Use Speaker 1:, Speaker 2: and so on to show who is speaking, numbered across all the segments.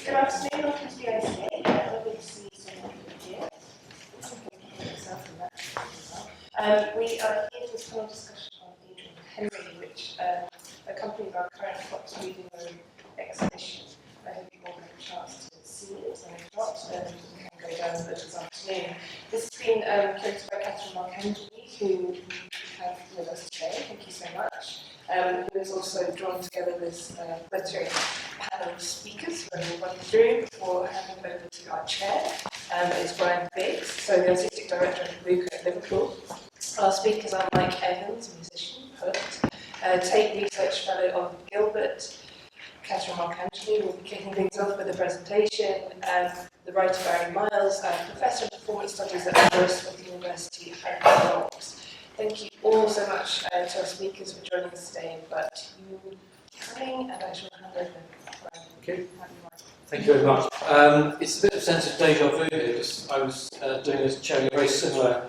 Speaker 1: Good afternoon, welcome to the ICA. Lovely to see so many people here. We are here for this panel discussion on Adrian Henry, which accompanies our current Fox Reading Room exhibition. I hope you all had a chance to see it, and if not, we can go down this afternoon. This has been curated by Catherine Marcangeli, who we have with us today. Thank you so much. Who has also drawn together this literary panel of speakers who will run through before handing over to our chair. Is Bryan Biggs, so the artistic director of Bluecoat Liverpool. Our speakers are Heike Roms, musician, poet, Tate Research Fellow of Gilbert, Catherine Marcangeli will be kicking things off with a presentation, the writer Barry Miles, Professor of Performance Studies at Aberystwyth University, Heike Roms. Thank you all so much to our speakers for joining us today, but you coming, and I shall hand over.
Speaker 2: Okay. Thank you very much. It's a bit of a sense of deja vu here, because I was chairing a very similar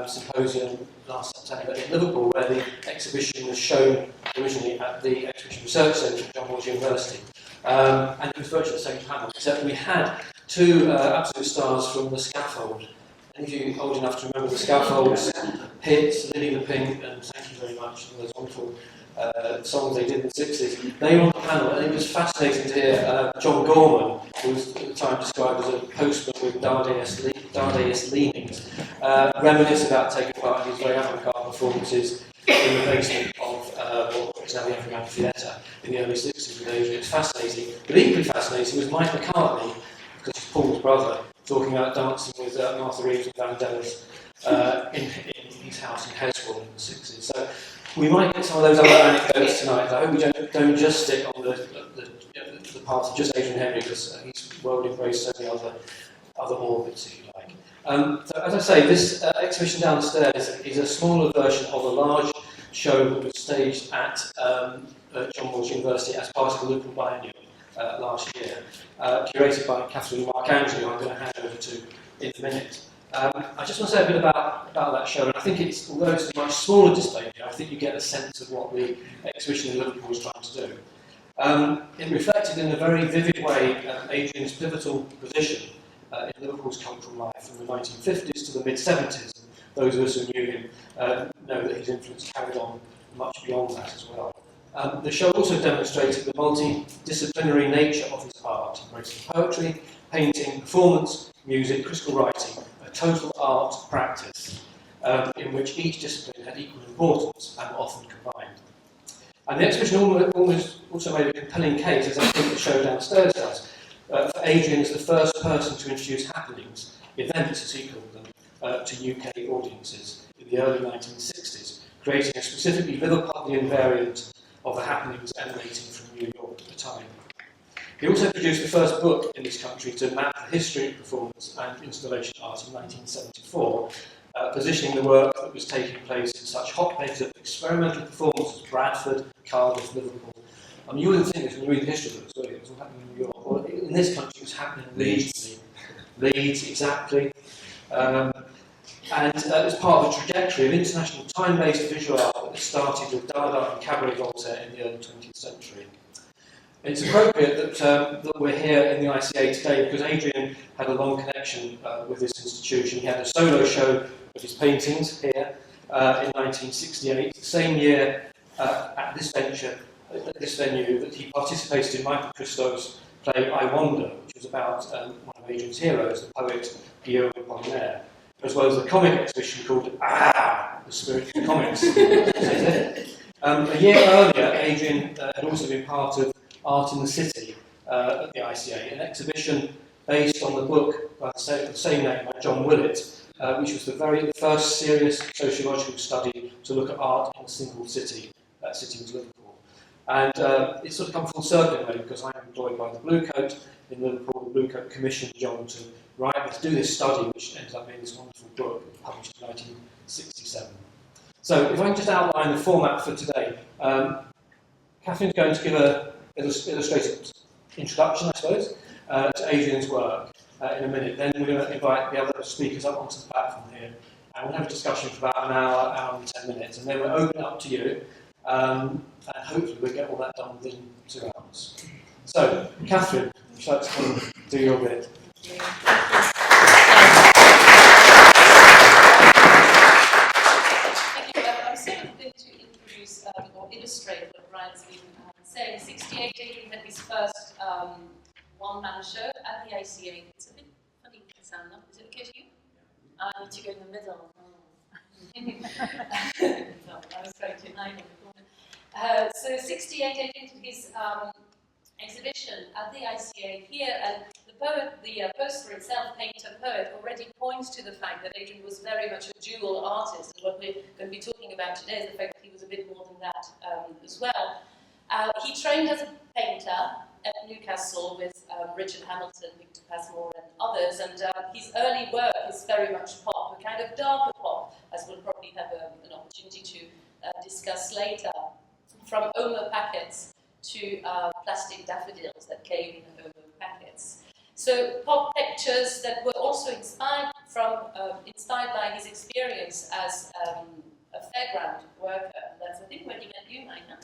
Speaker 2: symposium last September in Liverpool, where the exhibition was shown originally at the Exhibition Research Centre at Liverpool University. And it was virtually the same panel, except we had two absolute stars from the scaffold. Any of you old enough to remember the scaffolds, Hits, Lily the Pink, and Thank You Very Much, for those wonderful songs they did in the 60s. They were on the panel, and it was fascinating to hear John Gorman, who was at the time described as a postman with Dadaist leanings, reminisce about taking part in his very avant-garde performances in the basement of what is now the Everyman Theatre in the early 60s with Adrian. It's fascinating. But equally fascinating was Mike McCartney, because he's Paul's brother, talking about dancing with Martha Reeves and Vandellas in his house in Heswell in the 60s. So we might get some of those other anecdotes tonight. I hope we don't just stick on the path of just Adrian Henry, because he's well embraced so many other orbits, if you like. So as I say, this exhibition downstairs is a smaller version of a large show that was staged at John Moores University as part of the Liverpool Biennial last year, curated by Catherine Marcangeli, who I'm going to hand over to in a minute. I just want to say a bit about that show, and I think it's, although it's a much smaller display here, I think you get a sense of what the exhibition in Liverpool was trying to do. It reflected in a very vivid way Adrian's pivotal position in Liverpool's cultural life from the 1950s to the mid-70s. Those of us who knew him know that his influence carried on much beyond that as well. The show also demonstrated the multidisciplinary nature of his art, embracing poetry, painting, performance, music, critical writing, a total art practice in which each discipline had equal importance and were often combined. And the exhibition almost also made a compelling case, as I think the show downstairs does, for Adrian as the first person to introduce happenings, events as he called them, to UK audiences in the early 1960s, creating a specifically Liverpudlian variant of the happenings emanating from New York at the time. He also produced the first book in this country to map the history of performance and installation art in 1974, positioning the work that was taking place in such hotbeds of experimental performance as Bradford, Cardiff, Liverpool. I mean, you wouldn't think this when you read the history books, it was all happening in New York. Well, in this country, it was happening in Leeds, exactly. And it was part of a trajectory of international time-based visual art that started with Dada and Cabaret Voltaire in the early 20th century. It's appropriate that we're here in the ICA today because Adrian had a long connection with this institution. He had a solo show of his paintings here in 1968, the same year at this venue that he participated in Michael Christo's play I Wander, which was about one of Adrian's heroes, the poet Guillaume Apollinaire, as well as the comic exhibition called The Spirit of Comics. A year earlier, Adrian had also been part of Art in the City at the ICA, an exhibition based on the book by the same name by John Willett, which was the very first serious sociological study to look at art in a single city. That city was Liverpool. And it's sort of come full circle now because I'm employed by the Bluecoat in Liverpool. The Bluecoat commissioned John to do this study, which ended up being this wonderful book published in 1967. So if I can just outline the format for today. Catherine's going to give an illustrated introduction, I suppose, to Adrian's work in a minute. Then we're going to invite the other speakers up onto the platform here, and we'll have a discussion for about an hour and 10 minutes, and then we'll open it up to you, and hopefully we'll get all that done within 2 hours. So So, Catherine, would you like to come and do your bit?
Speaker 3: Thank you. I'm sort of going to introduce or illustrate what Bryan's been saying. 68, Adrian had his first one-man show at the ICA. It's a bit funny to sound now. Is it okay to you? I need to go in the middle. No, I was trying to hide on the corner. So 68, Adrian did his exhibition at the ICA here, and the poster itself, Painter Poet, already points to the fact that Adrian was very much a dual artist, and what we're going to be talking about today is the fact that he was a bit more than that as well. He trained as a painter at Newcastle with Richard Hamilton, Victor Passmore and others, and his early work is very much pop, a kind of darker pop, as we'll probably have an opportunity to discuss later, from Omo packets to plastic daffodils that came in Omo packets. So pop pictures that were also inspired by his experience as a fairground worker. That's, I think, when he met you, Maina,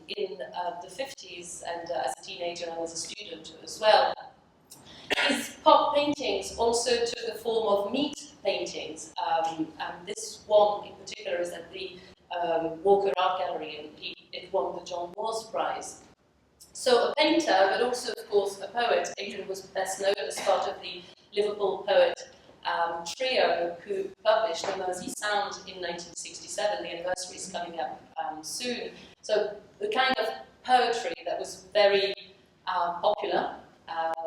Speaker 3: in the 50s, and as a teenager and as a student as well. His pop paintings also took the form of meat paintings, and this one in particular is at the Walker Art Gallery, and it won the John Moores Prize. So a painter, but also, of course, a poet. Adrian was best known as part of the Liverpool Poet trio who published the Mersey Sound in 1967. The anniversary is coming up soon. So the kind of poetry that was very popular,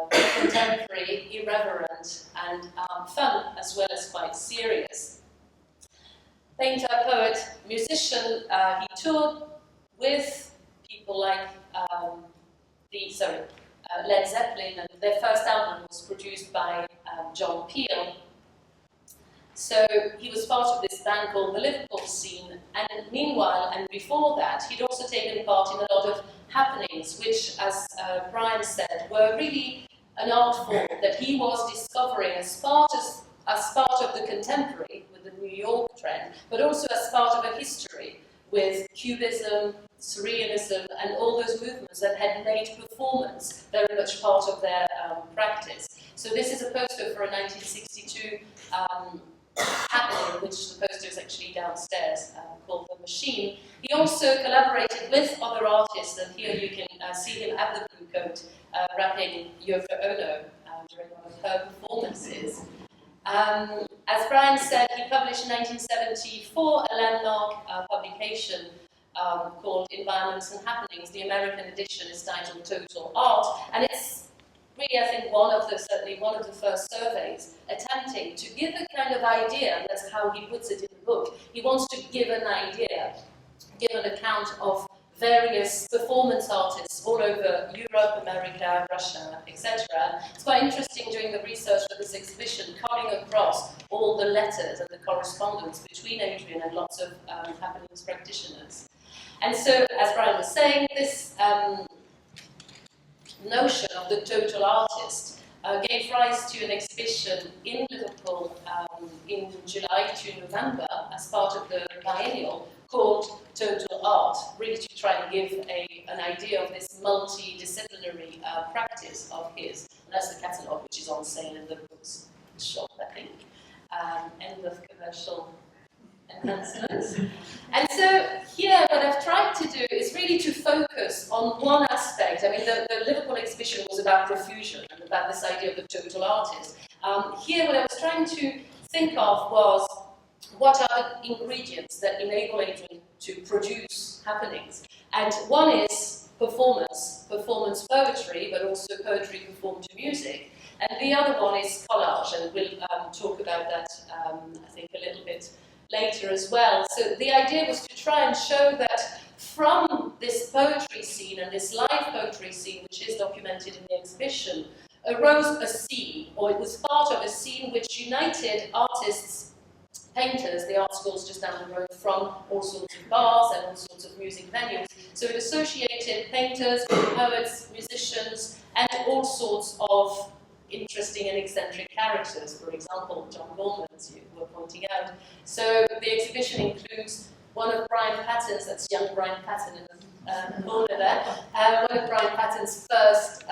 Speaker 3: contemporary, irreverent, and fun, as well as quite serious. Painter, poet, musician, he toured with people like Led Zeppelin, and their first album was produced by John Peel. So he was part of this band called the Liverpool Scene, and meanwhile, and before that, he'd also taken part in a lot of happenings, which, as Bryan said, were really an art form that he was discovering as part of the contemporary, with the New York trend, but also as part of a history with Cubism, Surrealism, and all those movements that had made performance very much part of their practice. So this is a poster for a 1962 happening, which the poster is actually downstairs, called The Machine. He also collaborated with other artists, and here you can see him at the Bluecoat rapping Yoko Ono during one of her performances. As Bryan said, he published in 1974 a landmark publication called Environments and Happenings. The American edition is titled Total Art, and it's really, I think, certainly one of the first surveys attempting to give a kind of idea, and that's how he puts it in the book. He wants to give an idea, give an account of various performance artists all over Europe, America, Russia, etc. It's quite interesting doing the research for this exhibition, coming across all the letters and the correspondence between Adrian and lots of happenings practitioners. And so, as Bryan was saying, this notion of the total artist gave rise to an exhibition in Liverpool in July to November as part of the biennial called Total Art, really to try and give an idea of this multidisciplinary practice of his. And that's the catalogue, which is on sale in the books shop, I think. End of commercial enhancements. And so here, what I've tried to do is really to focus on one aspect. I mean, the Liverpool exhibition was about profusion and about this idea of the total artist. Here, what I was trying to think of was, what are the ingredients that enable Adrian to produce happenings? And one is performance poetry, but also poetry performed to music. And the other one is collage, and we'll talk about that, I think, a little bit later as well. So the idea was to try and show that from this poetry scene and this live poetry scene, which is documented in the exhibition, arose a scene, or it was part of a scene which united artists, painters, the art schools just down the road, from all sorts of bars and all sorts of music venues. So it associated painters, poets, musicians, and all sorts of interesting and eccentric characters. For example, John Gorman, as you were pointing out. So the exhibition includes one of Brian Patton's, that's young Brian Patton in the corner there. One of Bryan Patton's first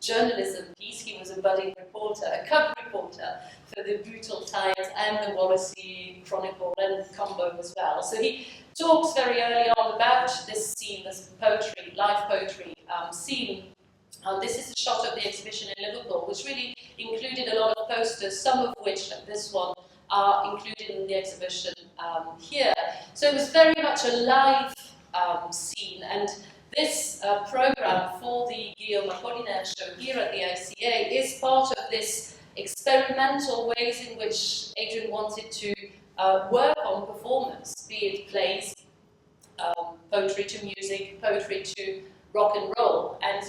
Speaker 3: journalism piece. He was a budding reporter, a cub reporter for the Brutal Times and the Wallasey Chronicle and Combo as well. So he talks very early on about this scene, this poetry, live poetry scene. This is a shot of the exhibition in Liverpool, which really included a lot of posters, some of which, like this one, are included in the exhibition here. So it was very much a live scene, and this program for the Guillaume Apollinaire show here at the ICA is part of this experimental ways in which Adrian wanted to work on performance, be it plays, poetry to music, poetry to rock and roll. And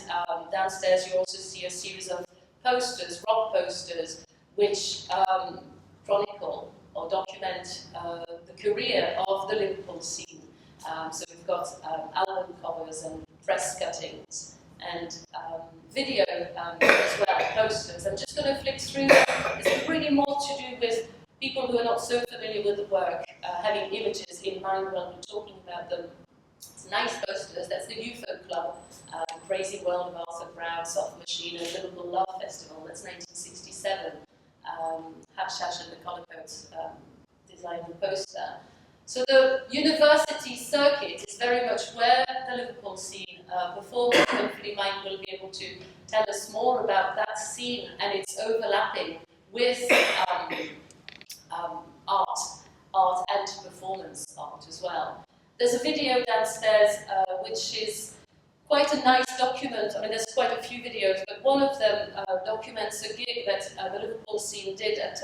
Speaker 3: downstairs you also see a series of posters, rock posters, which chronicle or document the career of the Liverpool scene. So we've got album covers and press cuttings and video as well, posters. I'm just going to flick through them. It's really more to do with people who are not so familiar with the work, having images in mind when we're talking about them. It's nice posters. That's the UFO Club, Crazy World of Arthur Brown, Soft Machine, and Liverpool Love Festival. That's 1967. Hashash and the Collarcoats designed the poster. So the university circuit is very much where the Liverpool scene performs. Hopefully Mike will be able to tell us more about that scene and its overlapping with art and performance art as well. There's a video downstairs which is quite a nice document. I mean, there's quite a few videos, but one of them documents a gig that the Liverpool scene did at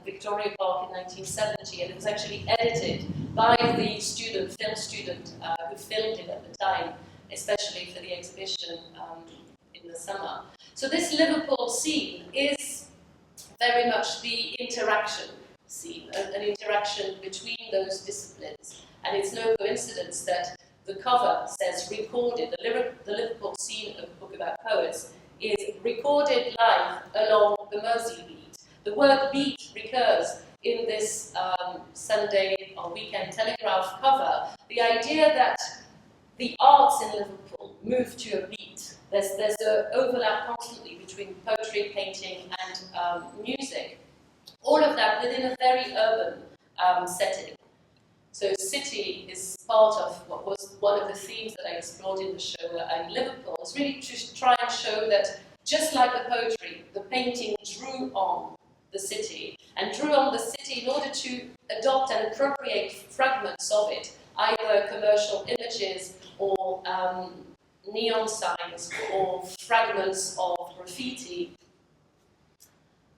Speaker 3: Victoria Park in 1970, and it was actually edited by the film student who filmed it at the time, especially for the exhibition in the summer. So this Liverpool scene is very much the interaction scene, an interaction between those disciplines. And it's no coincidence that the cover says recorded. The Liverpool scene of the book about poets is recorded live along the Mersey beat. The word beat recurs in this Sunday or weekend Telegraph cover. The idea that the arts in Liverpool move to a beat. There's an overlap constantly between poetry, painting, and music. All of that within a very urban setting. So city is part of what was one of the themes that I explored in the show in Liverpool. It's really to try and show that just like the poetry, the painting drew on the city, and drew on the city in order to adopt and appropriate fragments of it, either commercial images or neon signs or fragments of graffiti,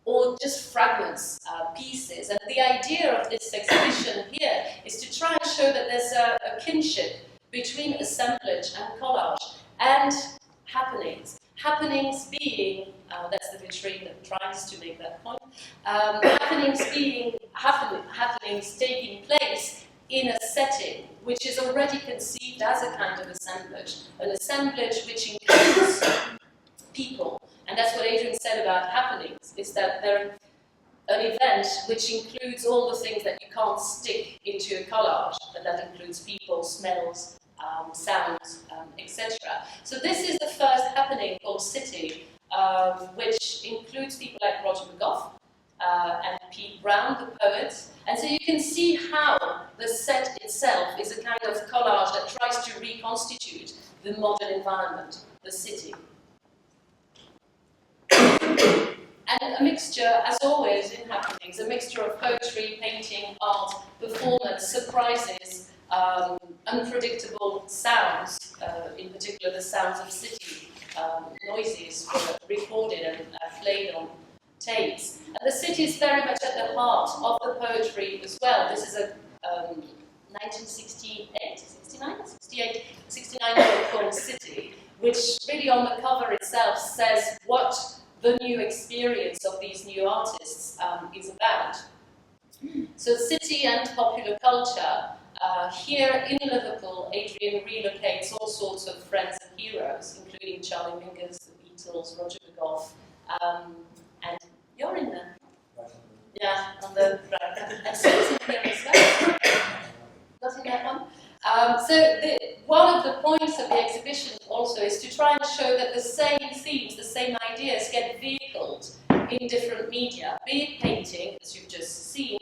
Speaker 3: or just fragments, pieces. And the idea of this exhibition here is to try and show that there's a kinship between assemblage and collage and happenings. Happenings being, that's the vitrine that tries to make that point, happenings being happenings taking place in a setting which is already conceived as a kind of assemblage, an assemblage which includes people. And that's what Adrian said about happenings, is that they're an event which includes all the things that you can't stick into a collage, and that includes people, smells, sounds, etc. So this is the first happening called City, which includes people like Roger McGough and Pete Brown, the poet. And so you can see how the set itself is a kind of collage that tries to reconstitute the modern environment, the city. And a mixture, as always in happenings, a mixture of poetry, painting, art, performance, surprises, unpredictable sounds, in particular the sounds of city noises were recorded and played on tapes. And the city is very much at the heart of the poetry as well. This is a 1968, 69 book called City, which really on the cover itself says what the new experience of these new artists is about. So city and popular culture. Here in Liverpool, Adrian relocates all sorts of friends and heroes, including Charlie Mingus, the Beatles, Roger McGough, and you're in there. Yeah, on the and Sue's in here as well. Not in that one. So one of the points of the exhibition also is to try and show that the same themes, the same ideas get vehicled in different media, be it painting, as you've just seen,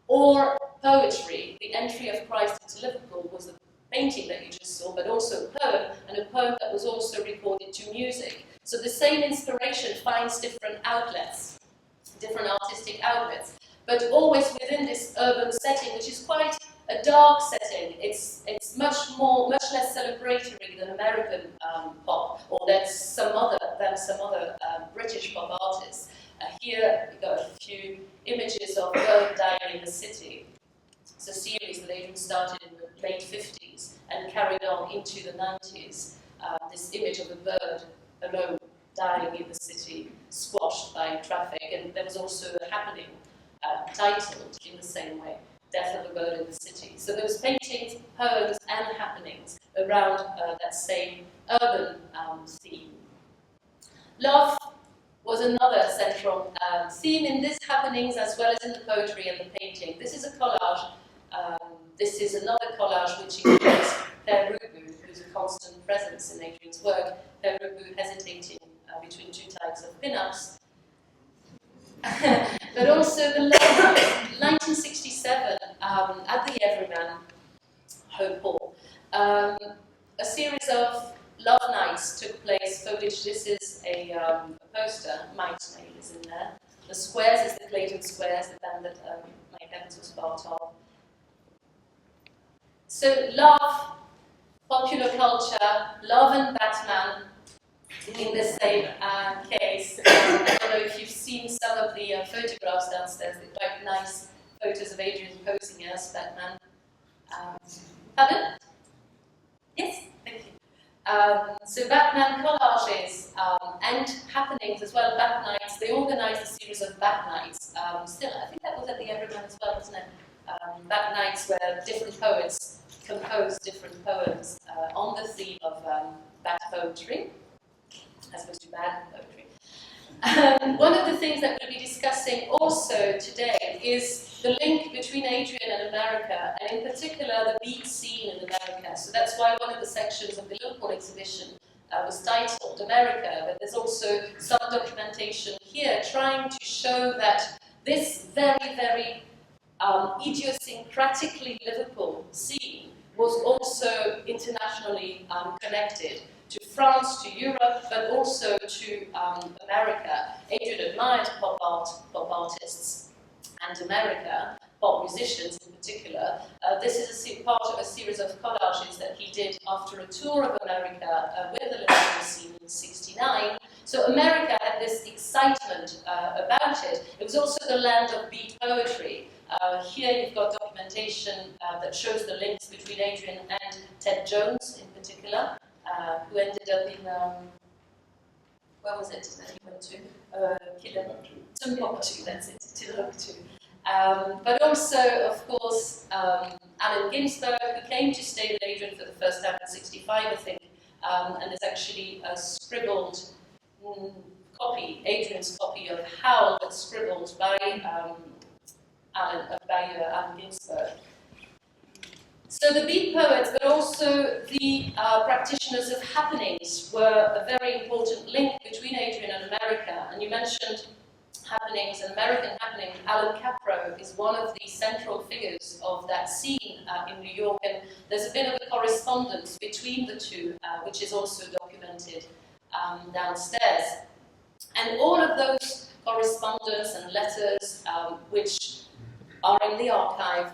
Speaker 3: or poetry. The Entry of Christ into Liverpool was the painting that you just saw, but also a poem, and a poem that was also recorded to music. So the same inspiration finds different outlets, different artistic outlets, but always within this urban setting, which is quite a dark setting. It's much less celebratory than American pop, or than some other British pop artists. Here we got a few images of bird dying in the city. It's a series that Adrian started in the late 50s and carried on into the 90s. This image of a bird alone dying in the city, squashed by traffic, and there was also a happening titled in the same way, Death of a Bird in the City. So there was paintings, poems, and happenings around that same urban theme. Love was another central theme in these happenings, as well as in the poetry and the painting. This is a collage. This is another collage which includes Père Rubu, who's a constant presence in Adrian's work. Père Rubu hesitating between two types of pin-ups. But also the love night, 1967, at the Everyman, Hope Hall. A series of love nights took place, for which this is a poster. Mike's name is in there. The Squares is the Clayton Squares, the band that Mike Evans was part of. So love, popular culture, love and Batman in the same case. I don't know if you've seen some of the photographs downstairs. They're quite nice photos of Adrian posing as Batman. Pardon? Yes, thank you. So Batman collages and happenings as well, Bat Nights. They organised a series of Bat Nights. Still, I think that was at the Everyman as well, wasn't it? Bat Nights where different poets composed different poems on the theme of bat poetry, as opposed to bad poetry. One of the things that we'll be discussing also today is the link between Adrian and America, and in particular the beat scene in America. So that's why one of the sections of the Liverpool exhibition was titled America, but there's also some documentation here trying to show that this very, very idiosyncratically Liverpool scene was also internationally connected to France, to Europe, but also to America. Adrian admired pop artists and America, pop musicians in particular. This is part of a series of collages that he did after a tour of America with the Liverpool scene in '69. So America had this excitement about it. It was also the land of beat poetry. Here you've got documentation that shows the links between Adrian and Ted Jones in particular, who ended up in, where was it that he went to? Timbuktu, that's it, Timbuktu. But also, of course, Allen Ginsberg, who came to stay with Adrian for the first time in '65, I think, and there's actually a scribbled copy, Adrian's copy of Howl, that's scribbled by Allen Ginsberg. So the beat poets, but also the practitioners of happenings, were a very important link between Adrian and America. And you mentioned happenings, and American happening. Alan Capro is one of the central figures of that scene in New York, and there's a bit of a correspondence between the two, which is also documented downstairs. And all of those correspondence and letters, which are in the archive,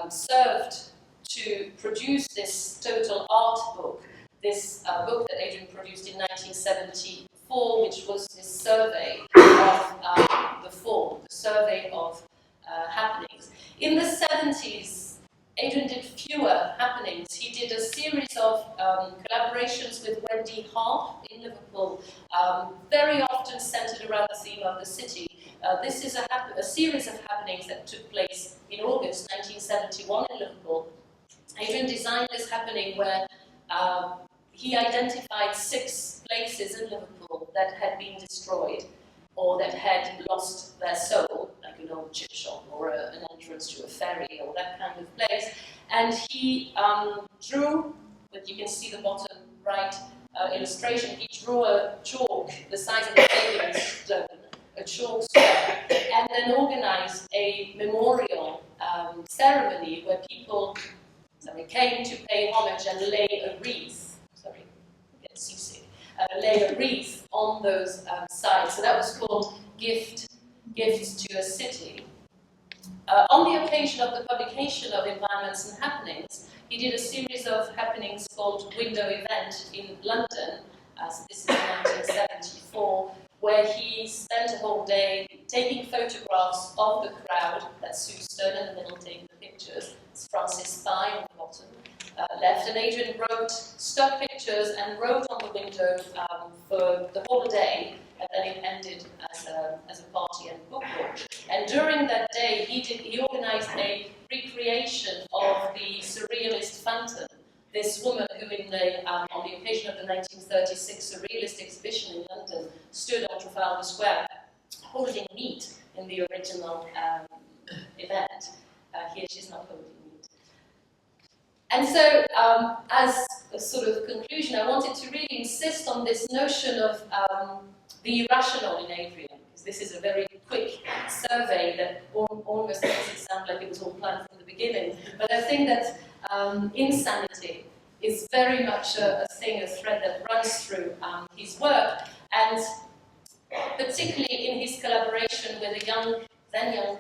Speaker 3: served to produce this total art book, this book that Adrian produced in 1974, which was his survey of the fall, the survey of happenings. In the 70s, Adrian did fewer happenings. He did a series of collaborations with Wendy Harp in Liverpool, very often centered around the theme of the city. This is a series of happenings that took place in August 1971 in Liverpool. Adrian designed this happening where he identified 6 places in Liverpool that had been destroyed or that had lost their soul, like an old chip shop or an entrance to a ferry or that kind of place. And he drew but you can see the bottom right illustration. He drew a chalk the size of a paving stone, a chalk square, and then organized a memorial ceremony where people came to pay homage and lay a wreath. Lay a wreath on those sites. So that was called Gifts to a City. On the occasion of the publication of Environments and Happenings, he did a series of happenings called Window Event in London. So this is in 1974, where he spent a whole day taking photographs of the crowd. That's Sue Stone in the middle taking the pictures. It's Francis Spy on the bottom left. And Adrian wrote stock pictures and wrote on the window for the whole day. And then it ended as a party and book launch. And during that day, he organized a recreation of the surrealist phantom. This woman who, on the occasion of the 1936 Surrealist exhibition in London, stood on Trafalgar Square holding meat in the original event. Here she's not holding meat. And so, as a sort of conclusion, I wanted to really insist on this notion of the irrational in Adrian, because this is a very quick survey that almost makes it sound like it was all planned from the beginning. But I think that insanity is very much a thread that runs through his work, and particularly in his collaboration with a then young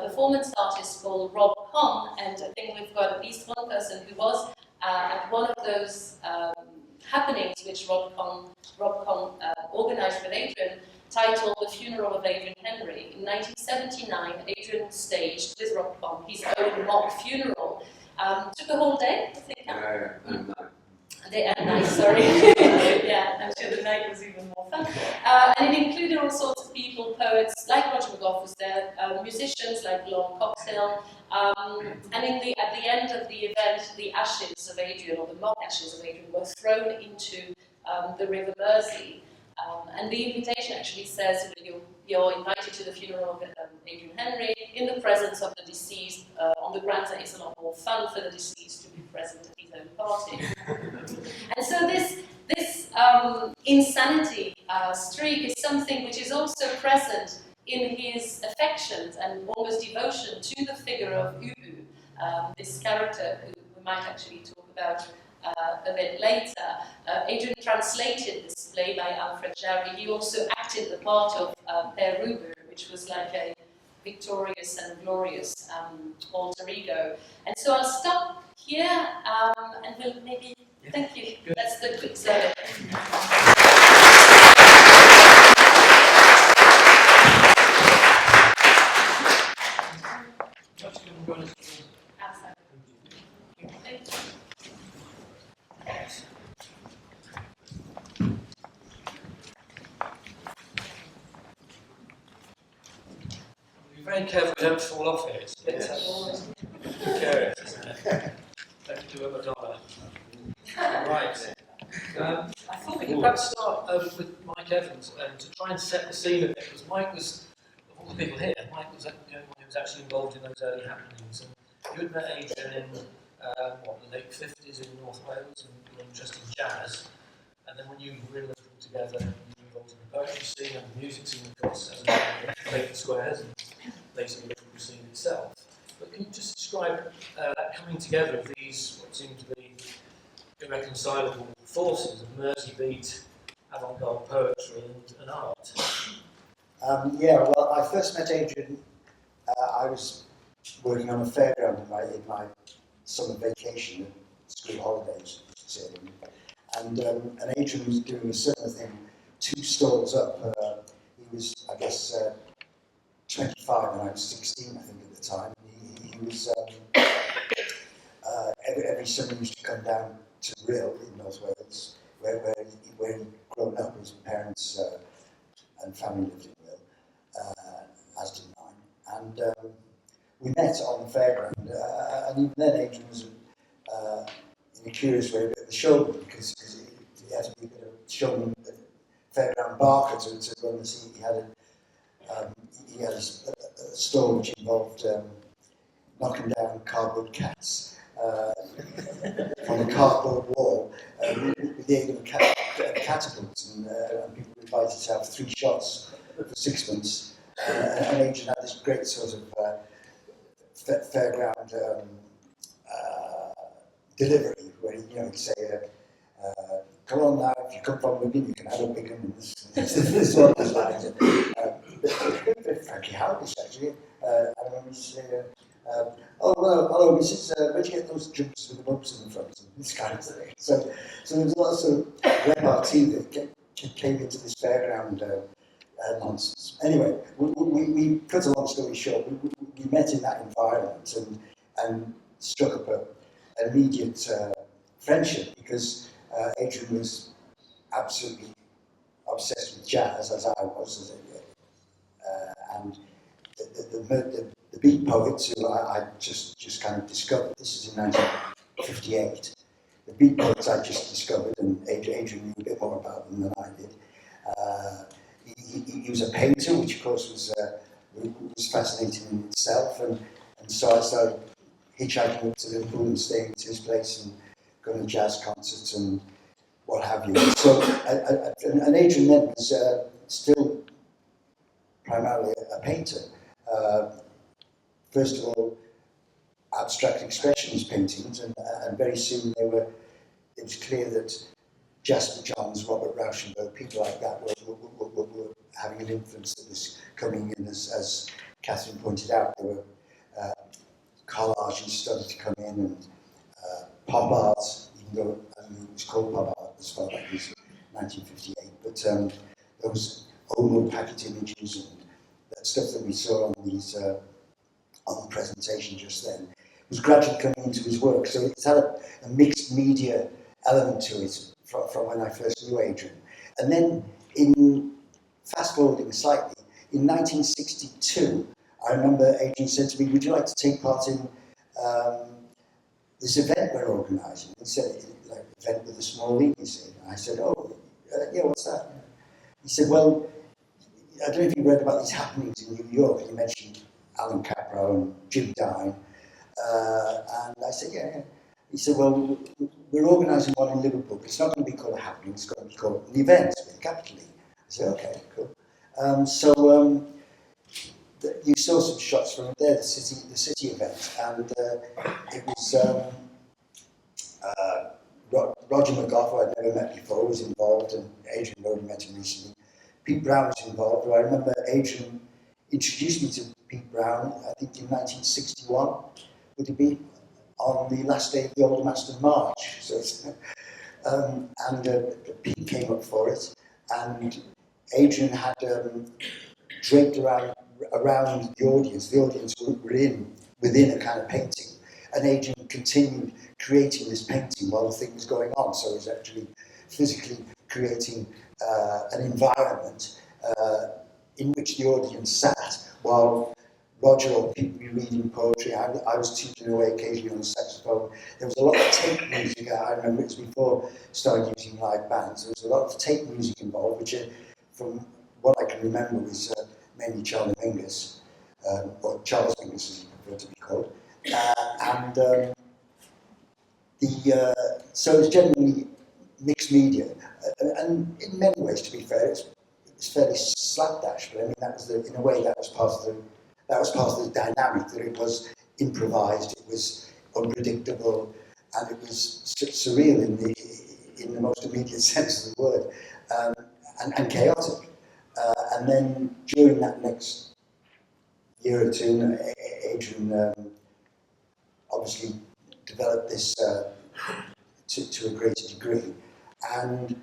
Speaker 3: performance artist called Rob Conn, and I think we've got at least one person who was at one of those happenings which Rob Conn organised with Adrian, titled The Funeral of Adrian Henry. In 1979, Adrian staged with Rob Conn his own mock funeral. Took a whole day, I think. Night, sorry. Yeah, I'm sure the night was even more fun. And it included all sorts of people, poets like Roger McGough was there, musicians like Long Coxhill, and at the end of the event, the ashes of Adrian, or the mock ashes of Adrian, were thrown into the River Mersey. And the invitation actually says you're invited to the funeral of Adrian Henry in the presence of the deceased, on the grounds that it's a lot more fun for the deceased to be present at his own party. And so this insanity streak is something which is also present in his affections and almost devotion to the figure of Ubu, this character who we might actually talk about a bit later. Adrian translated this play by Alfred Jarry. He also acted the part of Père Ubu, which was like a victorious and glorious alter ego. And so I'll stop here and we'll maybe... Thank you. Good. That's the quick survey.
Speaker 2: Be very careful you don't fall off here. It's precarious, isn't it? Don't do a Madonna. Right. I thought we could perhaps start with Mike Evans to try and set the scene a bit, because Mike was, of all the people here, Mike was the only one who was actually involved in those early happenings. And you had met Adrian in the late 50s in North Wales, and you were interested in jazz. And then when you were in Liverpool together, you were involved in the poetry scene and the music scene, of course, as a Lake Squares, and basically the Liverpool scene itself. But can you just describe that coming together of these, what seem to be irreconcilable forces of Mersey beat, avant-garde poetry and art?
Speaker 4: Well, I first met Adrian, I was working on a fairground in my summer vacation, school holidays, and Adrian was doing a similar thing 2 stalls up. He was, I guess, 25 and I was 16, I think, at the time. He was, every summer he used to come down to Rhyl in North Wales, where he'd grown up. His parents and family lived in Rhyl, as did mine. And we met on the fairground, and even then Adrian was, in a curious way, a bit of a showman, because he had to be a bit of a showman, a fairground barker to run the scene. He had a stall which involved knocking down cardboard cats from the a cardboard wall with the aid of catapults, and people were invited to have 3 shots for 6 months. And Adrian had this great sort of fairground delivery where he'd say, come on now, if you come from Wigan, you can have a big one. This one was like, frankly, helpless actually. I remember he said, oh, hello, Mrs. Where'd you get those jumps with the bumps in the front? And this kind of thing. So there was a lot of sort of repartee that came into this fairground nonsense. Anyway, we cut a long story short, we met in that environment and struck up an immediate friendship because Adrian was absolutely obsessed with jazz, as I was, and the beat poets who I just kind of discovered. This is in 1958. The beat poets I just discovered, and Adrian knew a bit more about them than I did. He was a painter, which of course was fascinating in itself, and so I started hitchhiking up to Liverpool and staying at his place and going to jazz concerts and what have you. So, and Adrian then was still primarily a painter. First of all, abstract expressionist paintings, and very soon it was clear that Jasper Johns, Robert Rauschenberg, people like that were having an influence that was coming in, as Catherine pointed out. There were collages started to come in, and pop art, even though it was called pop art as far back as 1958, but there was Omo packet images and that stuff that we saw on these on the presentation just then was gradually coming into his work. So it's had a mixed media element to it from when I first knew Adrian. And then, in fast forwarding slightly, in 1962, I remember Adrian said to me, "Would you like to take part in this event we're organising?" He said, "Like event with a small e," he said. And I said, "Oh, yeah, what's that?" He said, "Well, I don't know if you read about these happenings in New York." He mentioned Alan Caprow and Jim Dine. And I said, yeah. He said, well, we're organising one in Liverpool, but it's not going to be called a happening, it's going to be called an event with a capital E. I said, okay, cool. You saw some shots from there, the city event, and it was Roger McGough, who I'd never met before, was involved, and Adrian had already met him recently. Pete Brown was involved, who I remember Adrian introduced me to Pete Brown, I think in 1961, would it be, on the last day of the Old Master March. So it's, Pete came up for it, and Adrian had draped around the audience were within a kind of painting, and Adrian continued creating this painting while the thing was going on, so he was actually physically creating an environment in which the audience sat while Roger or people were reading poetry. I was tutoring away occasionally on the saxophone. There was a lot of tape music. I remember it was before I started using live bands. There was a lot of tape music involved, which from what I can remember was mainly Charlie Mingus, or Charles Mingus as he preferred to be called. So it was generally mixed media. And in many ways, to be fair, it was fairly slapdash, but I mean, in a way that was part of the dynamic, that it was improvised, it was unpredictable, and it was surreal in the most immediate sense of the word, and chaotic. And then during that next year or two, Adrian obviously developed this to a greater degree. And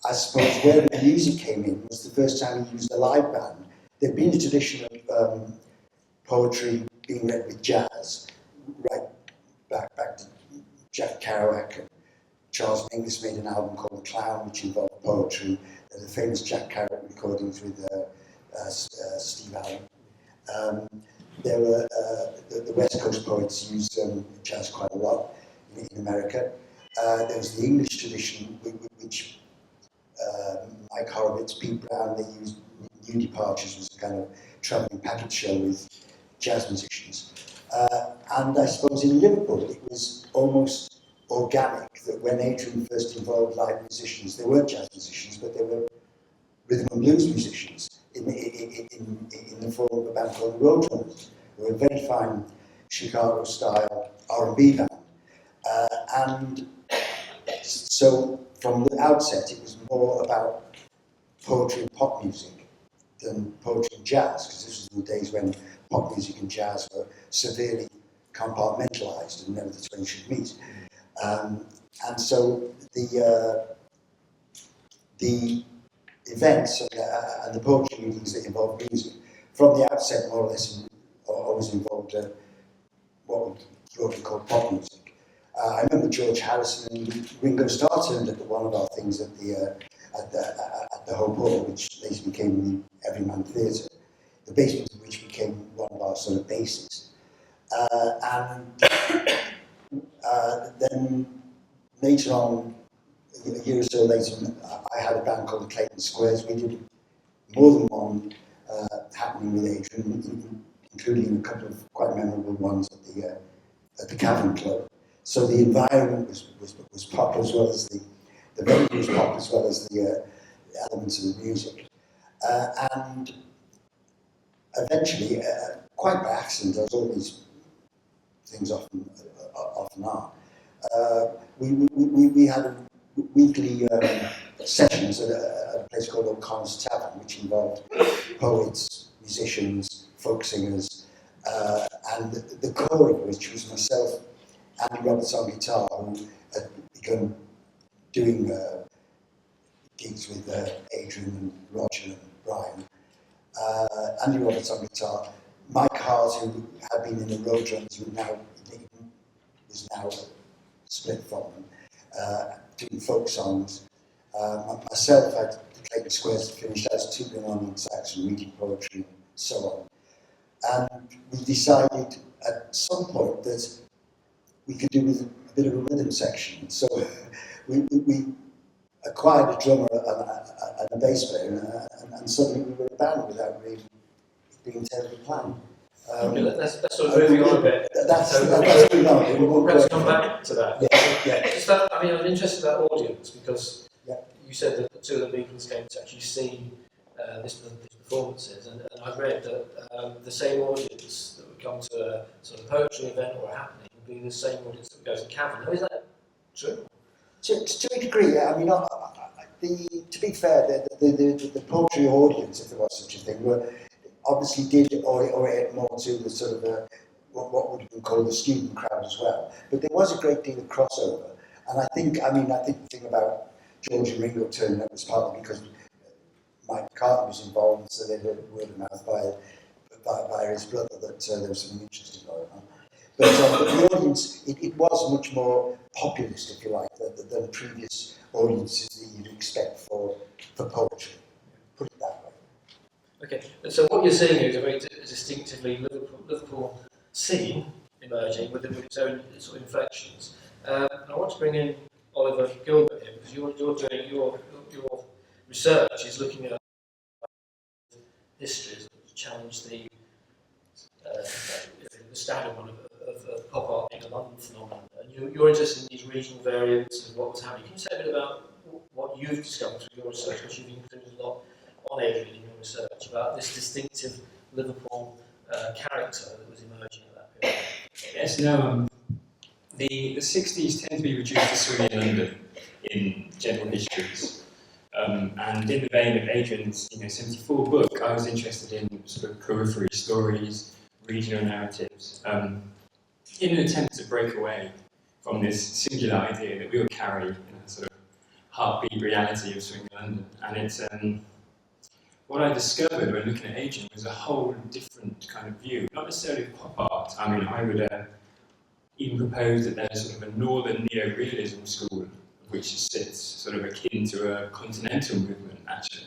Speaker 4: I suppose where the music came in was the first time he used a live band. There'd been a tradition of poetry being read with jazz, right back to Jack Kerouac. And Charles Mingus made an album called The Clown, which involved poetry. There's the famous Jack Kerouac recordings with Steve Allen. There were the West Coast poets used jazz quite a lot in America. There was the English tradition, which Mike Horowitz, Pete Brown, they used New Departures was a kind of travelling package show with jazz musicians. And I suppose in Liverpool it was almost organic, that when Adrian first involved live musicians, they weren't jazz musicians, but they were rhythm and blues musicians in the form of a band called the Roadrunners. They were a very fine Chicago-style R&B band. And so from the outset, it was more about poetry and pop music than poetry and jazz, because this was the days when pop music and jazz were severely compartmentalised and never the twain should meet. And so the events and the poetry readings that involved music, from the outset more or less always involved what we called pop music. I remember George Harrison and Ringo Starr turned up at one of our things at the Hope Hall, which later became the Everyman Theatre, the basement of which became one of our sort of bases. Then later on, a year or so later, I had a band called the Clayton Squares. We did more than one happening with Adrian, including a couple of quite memorable ones at the Cavern Club. So the environment was pop as well as the venue was pop as well as the elements of the music. And eventually, quite by accident, as all these things often are, we had weekly sessions at a place called O'Connor's Tavern, which involved poets, musicians, folk singers, and the core of which was myself, Andy Roberts on guitar, who had begun doing gigs with Adrian and Roger and Bryan. Andy Roberts on guitar, Mike Hart, who had been in the Roadrunners, who was now split from them, doing folk songs. Myself had the Clayton Squares finished as tubular on sax and reading poetry and so on. And we decided at some point that we could do with a bit of a rhythm section. So we acquired a drummer and a bass player, and suddenly we were a band without really being terribly planned.
Speaker 2: That's sort of moving on a bit.
Speaker 4: That's moving on.
Speaker 2: We'll perhaps come back to that.
Speaker 4: Yeah.
Speaker 2: Just that, I mean, I'm interested in that audience because you said that the two of the Beatles came to actually see these performances, and I've read that the same audience that would come to a sort of poetry event or a happening would be the same audience that would go to Cavern. Now, is that true?
Speaker 4: To a degree, yeah. I mean, to be fair, the poetry audience, if there was such a thing, obviously did orient more to the sort of what would have been called the student crowd as well. But there was a great deal of crossover, and I think the thing about George and Ringo turning up was partly because Mike McCartney was involved, so they heard word of mouth by his brother that there was something interesting going on. But the audience, it was much more populist, if you like, than previous audiences that you'd expect for poetry. Put it that way.
Speaker 2: Okay, and so what you're seeing here is a very distinctively Liverpool scene emerging with its own sort of inflections. I want to bring in Oliver Gilbert here because you're doing your research is looking at histories that challenge the standard one of pop art being a London phenomenon. And you're interested in these regional variants and what was happening. Can you say a bit about what you've discovered through your research, because you've included a lot on Adrian in your research about this distinctive Liverpool character that was emerging at that period?
Speaker 5: Yes, no, the 60s tend to be reduced to Swinging London in general histories. And in the vein of Adrian's 74 book, I was interested in sort of periphery stories, regional narratives, in an attempt to break away from this singular idea that we all carry in a sort of heartbeat reality of Swinging London. And it's what I discovered when looking at Adrian was a whole different kind of view, not necessarily pop art. I mean, I would even propose that there's sort of a northern neo-realism school which sits sort of akin to a continental movement, actually.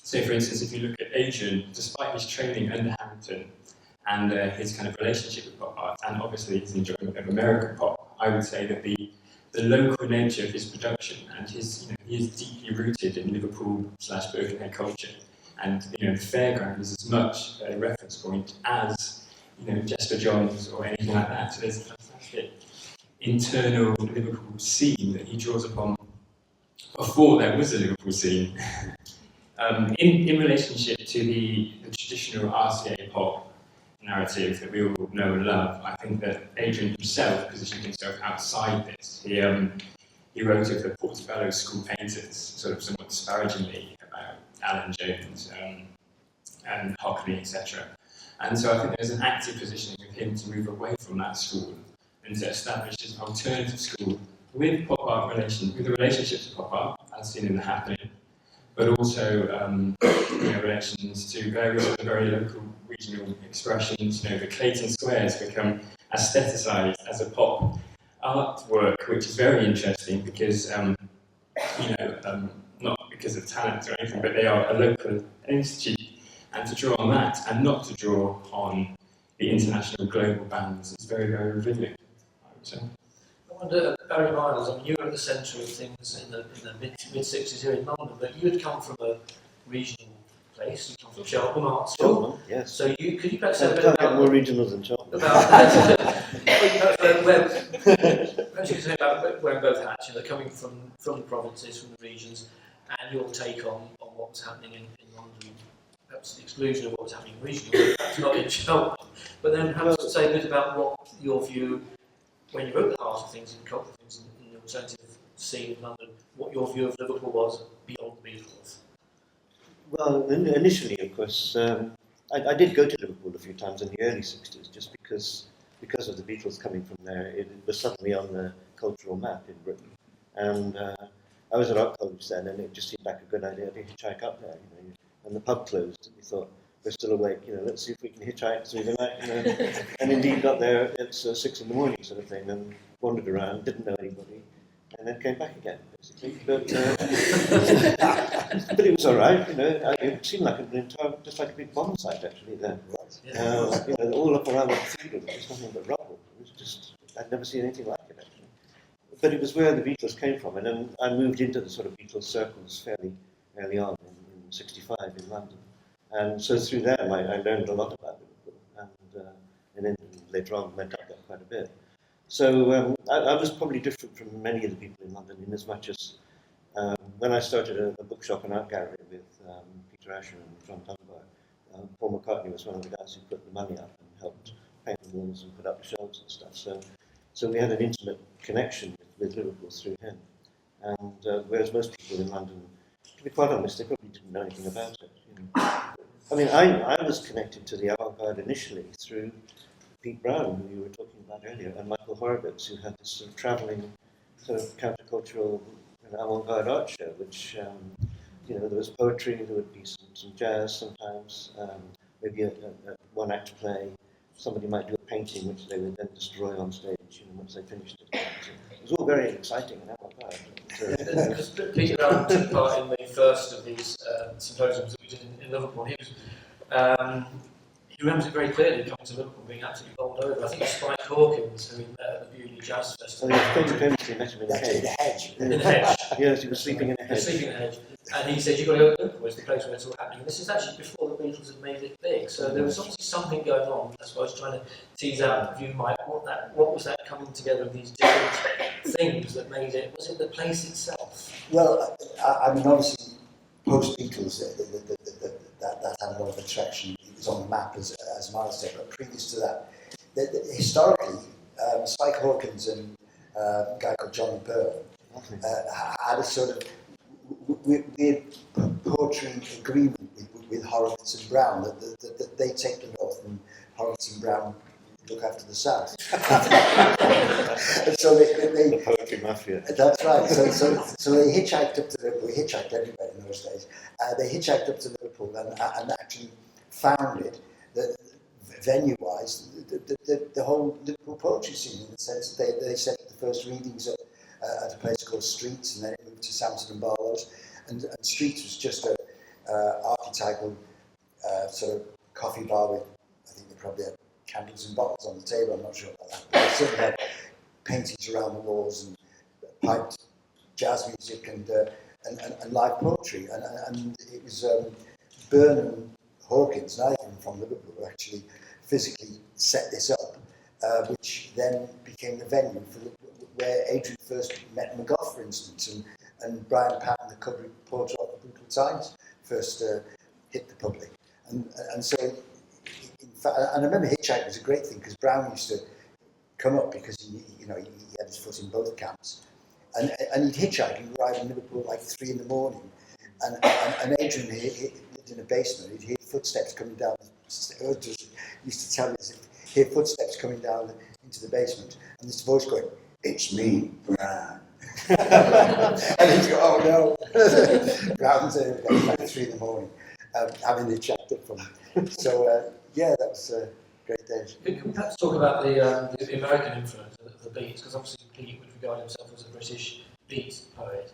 Speaker 5: So, for instance, if you look at Adrian, despite his training under Hamilton and his kind of relationship with pop art, and obviously his enjoyment of American pop, I would say that the local nature of his production and his, he is deeply rooted in Liverpool/Birkenhead culture, and the fairground is as much a reference point as Jasper Johns or anything like that. So there's a fantastic internal Liverpool scene that he draws upon before there was a Liverpool scene. In relationship to the traditional RCA pop narrative that we all know and love, I think that Adrian himself positioned himself outside this. He wrote of the Portobello school painters, sort of somewhat disparagingly, about Alan Jones and Hockney, etc. And so I think there's an active positioning with him to move away from that school and to establish an alternative school with pop art with a relationship to pop art, as seen in The Happening, but also relations to various other very local regional expressions. The Clayton Squares become aestheticised as a pop artwork, which is very interesting because, not because of talent or anything, but they are a local institute. And to draw on that and not to draw on the international global bands is very, very revealing, I would say.
Speaker 2: I wonder, Barry Miles, I mean, you were at the centre of things in the mid-60s here in London, but you had come from a regional place, you come from Cheltenham Art School.
Speaker 6: Cheltenham, yes.
Speaker 2: So could you perhaps say a bit
Speaker 6: Can't get
Speaker 2: about
Speaker 6: more regional than Cheltenham.
Speaker 2: Perhaps you could say about wearing both hats, coming from the provinces, from the regions, and your take on what was happening in London, perhaps the exclusion of what was happening regionally, perhaps not in Cheltenham, but then perhaps say a bit about what your view, when you were at the heart of things, in cultural things, in the alternative scene in London, what your view of Liverpool was beyond the Beatles.
Speaker 6: Well, initially, of course, I did go to Liverpool a few times in the early 60s, just because of the Beatles coming from there. It was suddenly on the cultural map in Britain. And I was at art college then, and it just seemed like a good idea to hitchhike up there. And the pub closed, and we thought, we're still awake, let's see if we can hitchhike through the night. And indeed got there at 6 in the morning sort of thing, and wandered around, didn't know anybody, and then came back again, basically. But but it was all right, it seemed like just like a big bomb site actually there. All up around the cathedral, there was nothing but rubble. It was just, I'd never seen anything like it actually. But it was where the Beatles came from, and then I moved into the sort of Beatles circles fairly early on in 65 in London. And so through them, I learned a lot about Liverpool, and then later on went up there quite a bit. So I was probably different from many of the people in London, in as much as when I started a bookshop and art gallery with Peter Asher and John Dunbar, Paul McCartney was one of the guys who put the money up and helped paint the walls and put up the shelves and stuff. So we had an intimate connection with Liverpool through him. And whereas most people in London, to be quite honest, they probably didn't know anything about it. I mean, I was connected to the avant-garde initially through Pete Brown, who you were talking about earlier, and Michael Horowitz, who had this sort of travelling, sort of countercultural avant-garde art show, which, there was poetry, there would be some jazz sometimes, maybe a one-act play. Somebody might do a painting, which they would then destroy on stage, once they finished it. So it was all very exciting and avant-garde.
Speaker 2: Because Peter Brown took part in the first of these symposiums that we did in Liverpool. He remembers it very clearly, coming to Liverpool, being absolutely bowled over. I think it was Spike Hawkins who he met at the Beauty Jazz Festival.
Speaker 6: Oh, yeah, famously met him in a hedge.
Speaker 2: In the hedge.
Speaker 6: Yes, he was sleeping in a hedge.
Speaker 2: Sleeping in a hedge. And he said, you've got to go to Liverpool, it's the place where it's all happening. And this is actually before the Beatles had made it big. So there was obviously something going on, I suppose, trying to tease out, if you might, what was that coming together of these different things that made it? Was it the place itself?
Speaker 4: Well, I mean, obviously, post-Beatles, that had a lot of attraction. It was on the map, as Miles said, but previous to that, historically, Spike Hawkins and a guy called Johnny Byrne had a sort of weird poetry agreement with Horowitz and Brown, that they take the north and Horowitz and Brown look after the south. And so they
Speaker 6: the poetry mafia.
Speaker 4: That's right. So they hitchhiked up to Liverpool. We hitchhiked everywhere in those days. They hitchhiked up to Liverpool and actually founded, venue-wise, the whole Liverpool poetry scene, in the sense that they set up the first readings at a place called Streets, and then it moved to Samson and Barlow's. And Streets was just a archetypal sort of coffee bar with, I think they probably had candles and bottles on the table, I'm not sure about that. But they certainly had paintings around the walls and piped jazz music and live poetry. And it was Byrne and Hawkins, neither of them from Liverpool, who actually physically set this up. which then became the venue for where Adrian first met McGough, for instance, and Brian Patton, the cover reporter of the Bluecoat Times, first hit the public. And so, in fact, and I remember Hitchhike was a great thing because Brown used to come up because he had his foot in both camps, and he'd hitchhike and arrive in Liverpool at like 3 in the morning, and Adrian he lived in a basement. He'd hear footsteps coming down. Used to tell me, hear footsteps coming down into the basement, and this voice going, "It's me, Brown." And he'd go, "Oh no." Brown's like 3 in the morning, having the chat up from him. So yeah, that was a great day.
Speaker 2: Can we perhaps talk about the American influence of the Beats? Because obviously Pete would regard himself as a British Beats poet.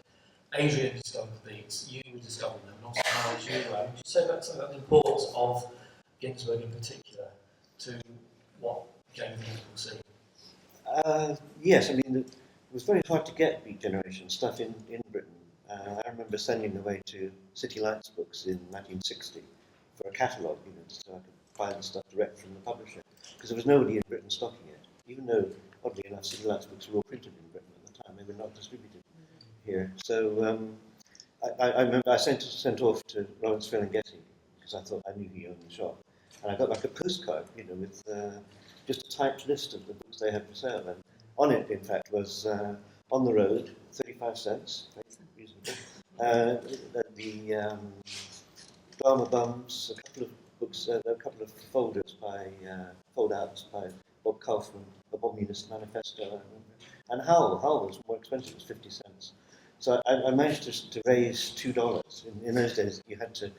Speaker 2: Adrian discovered the Beats, you discovered them, not so much as you were. Would you say about something about the importance of Ginsberg in particular to what became the musical scene?
Speaker 6: Yes, I mean, it was very hard to get Beat Generation stuff in Britain. I remember sending away to City Lights Books in 1960 for a catalogue, so I could buy the stuff direct from the publisher, because there was nobody in Britain stocking it, even though, oddly enough, City Lights Books were all printed in Britain at the time. They were not distributed here. So I remember I sent off to Lawrence Ferlinghetti, because I thought I knew he owned the shop, and I got like a postcard, with just a typed list of the books they had for sale, and on it, in fact, was On the Road, 35 cents, very reasonable. The Drama Bums, a couple of books, a couple of folders by fold-outs by Bob Kaufman, the Communist Manifesto, I remember. And Howl was more expensive, it was 50 cents. So I managed to raise $2. In those days, you had to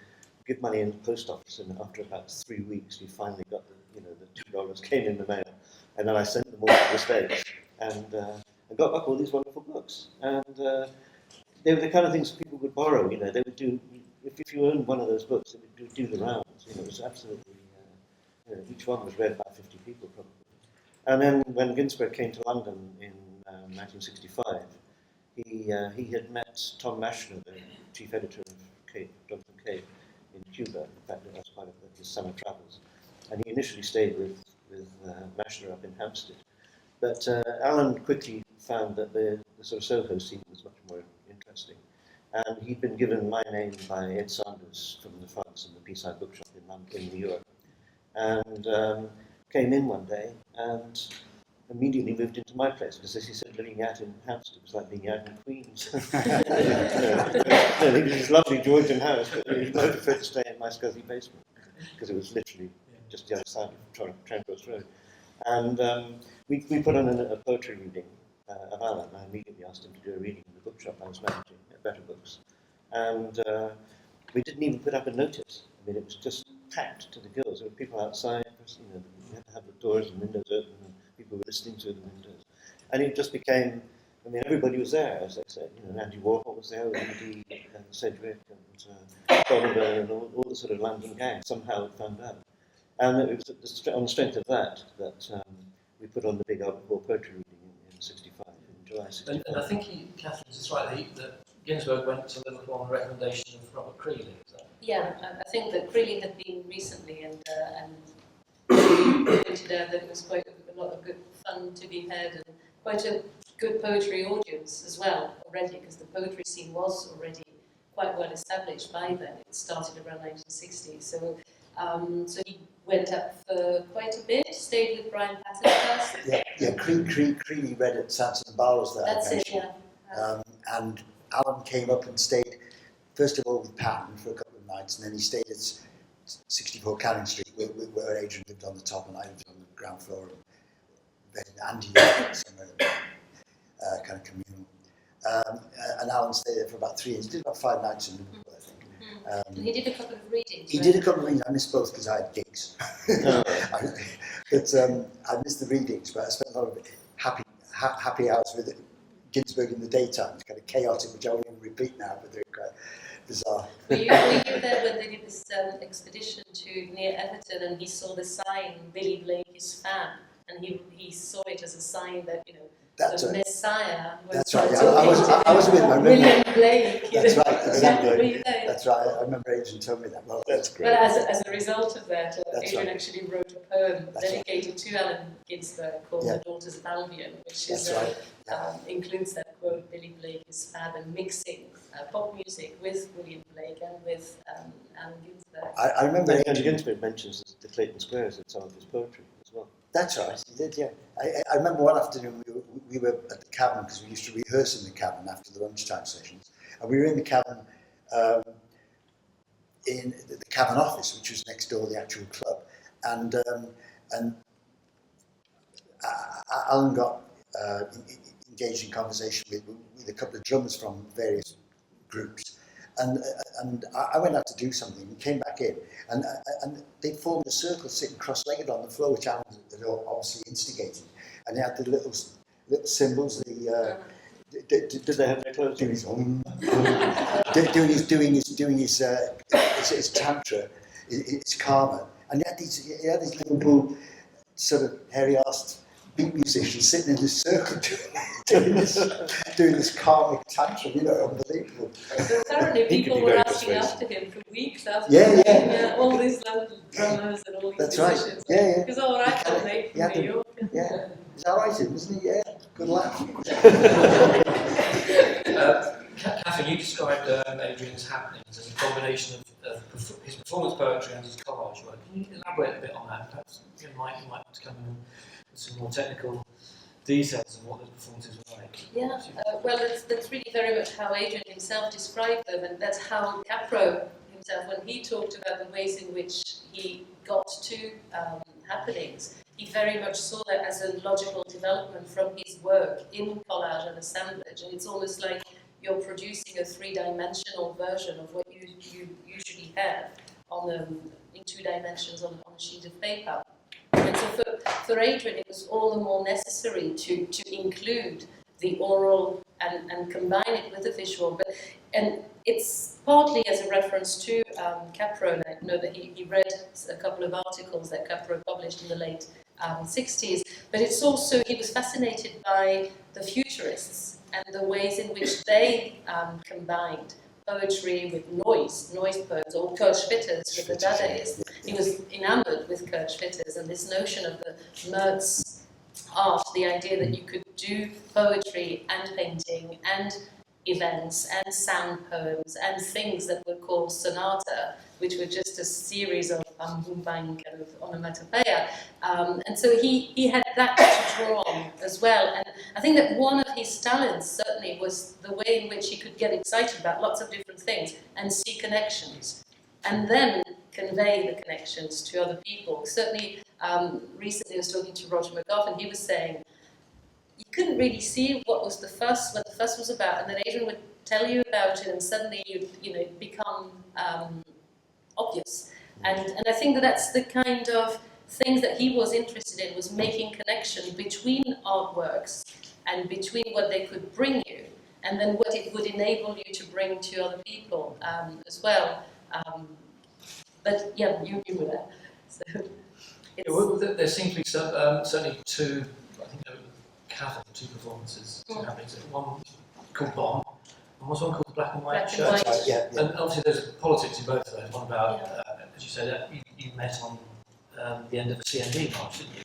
Speaker 6: give money in the post office, and after about 3 weeks, you finally got the $2 came in the mail, and then I sent them all to the States, and I got back all these wonderful books, and they were the kind of things people would borrow. They would do if you owned one of those books, they would do the rounds. It was absolutely each one was read by 50 people probably. And then when Ginsberg came to London in 1965, he had met Tom Mashner, the chief editor of Jonathan Cape in Cuba. In fact, that was part of his summer travels. And he initially stayed with Mashner up in Hampstead. But Alan quickly found that the sort of Soho scene was much more interesting. And he'd been given my name by Ed Sanders from the France and the Peace-Side Bookshop in New York. And came in one day and immediately moved into my place, because as he said, living out in Hampstead was like being out in Queens. It was this lovely Georgian house, but he would prefer to stay in my scuzzy basement, because it was literally just the other side of Trancross Road. And we put on a poetry reading of Alan. I immediately asked him to do a reading in the bookshop I was managing at Better Books. And we didn't even put up a notice. I mean, it was just packed to the gills. There were people outside, you had to have the doors and windows open, and people were listening through the windows. And it just became, everybody was there, as I said. Andy Warhol was there, Andy Sedgwick, and Donovan, and all the sort of London gang somehow had found out. And it was on the strength of that we put on the big outdoor poetry reading in 65, in July 65.
Speaker 2: And I think Catherine is right, that Ginsberg went to Liverpool on the recommendation of Robert Creeley.
Speaker 3: Yeah, I think that Creeley had been recently and pointed out that it was quite a lot of good fun to be had, and quite a good poetry audience as well already, because the poetry scene was already quite well established by then. It started around 1960, so he went up for quite a bit, stayed with Brian Patton first.
Speaker 4: Yeah, Creeley read at Sanson and Barlows there.
Speaker 3: That's it, yeah.
Speaker 4: And Alan came up and stayed, first of all with Patton for a couple of nights, and then he stayed at 64 Canning Street, where Adrian lived on the top and I lived on the ground floor. And Andy lived somewhere kind of communal. And Alan stayed there for about 3 years. He did about 5 nights in Liverpool, I think.
Speaker 3: And he did a couple of readings.
Speaker 4: He did a couple of readings. I missed both because I had gigs. But I missed the readings, but I spent a lot of happy hours with Ginsberg in the daytime. It's kind of chaotic, which I won't even repeat now, but they're quite bizarre.
Speaker 3: Were you there when they did this expedition to near Everton, and he saw the sign, Billy Blake is fan, and he saw it as a sign that,
Speaker 4: That's
Speaker 3: the
Speaker 4: right.
Speaker 3: Messiah.
Speaker 4: That's right. Yeah, I was with my
Speaker 3: William Blake.
Speaker 4: That's right. Exactly.
Speaker 3: Were you there?
Speaker 4: That's right. I remember Adrian told me that. Well,
Speaker 6: That's great.
Speaker 3: But as a result of that,
Speaker 4: That's
Speaker 3: Adrian
Speaker 4: right.
Speaker 3: actually wrote a poem
Speaker 4: That's
Speaker 3: dedicated to Allen Ginsberg called
Speaker 4: Yeah.
Speaker 3: The Daughters of Albion, which
Speaker 4: That's
Speaker 3: is,
Speaker 4: right. Yeah.
Speaker 3: includes that quote, Billy Blake is fab, and mixing pop music with William Blake and with Allen Ginsberg.
Speaker 4: I remember
Speaker 6: And
Speaker 4: Adrian.
Speaker 6: Ginsberg mentions the Clayton Squares in some of his poetry as well.
Speaker 4: That's right, he did, yeah. I remember one afternoon we were at the cabin because we used to rehearse in the cabin after the lunchtime sessions. And we were in the cabin, in the cabin office, which was next door to the actual club. And Alan got engaged in conversation with a couple of drummers from various groups. And I went out to do something and came back in, and they formed a circle sitting cross-legged on the floor, which Alan had obviously instigated. And they had the little symbols,
Speaker 6: Did they have their clothes
Speaker 4: doing
Speaker 6: on?
Speaker 4: his doing his tantra, his karma, and he had these Liverpool sort of hairy-assed beat musicians sitting in this circle doing this karmic tantra, unbelievable.
Speaker 3: So apparently
Speaker 6: He could
Speaker 3: people
Speaker 6: be
Speaker 3: were
Speaker 6: very
Speaker 3: asking
Speaker 6: persuasive.
Speaker 3: after him for weeks after
Speaker 4: Yeah.
Speaker 3: all these local drummers and all these
Speaker 4: That's right.
Speaker 3: musicians.
Speaker 4: Yeah.
Speaker 3: Because all right, I'm late
Speaker 4: Yeah,
Speaker 3: from New York.
Speaker 4: Yeah. Is that right, Tim? Isn't he? Yeah. Good laugh.
Speaker 2: Catherine, you described Adrian's happenings as a combination of his performance poetry and his collage work. Can you elaborate a bit on that? Perhaps you might want to come in with some more technical details of what those performances were like.
Speaker 3: Yeah, well, that's really very much how Adrian himself described them, and that's how Capro himself, when he talked about the ways in which he got to happenings, he very much saw that as a logical development from his work in collage and assemblage, and it's almost like you're producing a three-dimensional version of what you usually have in 2 dimensions on a sheet of paper. And so for Adrian, it was all the more necessary to include the oral and combine it with the visual. And it's partly as a reference to Capro, and I know that he read a couple of articles that Capro published in the late 60s, but it's also, he was fascinated by the futurists and the ways in which they combined poetry with noise poems, or Kurt Schwitter's with the Dadaists. He was enamored with Kurt Schwitter's and this notion of the Merz art, the idea that you could do poetry and painting and events and sound poems and things that were called sonata, which were just a series of bam boom bang kind of onomatopoeia. And so he had that to draw on as well. And I think that one of his talents certainly was the way in which he could get excited about lots of different things and see connections, and then convey the connections to other people. Certainly, recently I was talking to Roger McGough, and he was saying, you couldn't really see what the fuss was about, and then Adrian would tell you about it, and suddenly it become obvious. And I think that that's the kind of things that he was interested in, was making connection between artworks and between what they could bring you, and then what it would enable you to bring to other people as well. But yeah, you were there. So
Speaker 2: There seem to be certainly 2, I think there were Catherine, 2 performances happening. One called Bomb, and was one called the Black and White Shirt.
Speaker 3: Black and White.
Speaker 4: Yeah.
Speaker 2: And obviously there's politics in both of those. One about, as you said, you met on the end of a CND march, didn't you?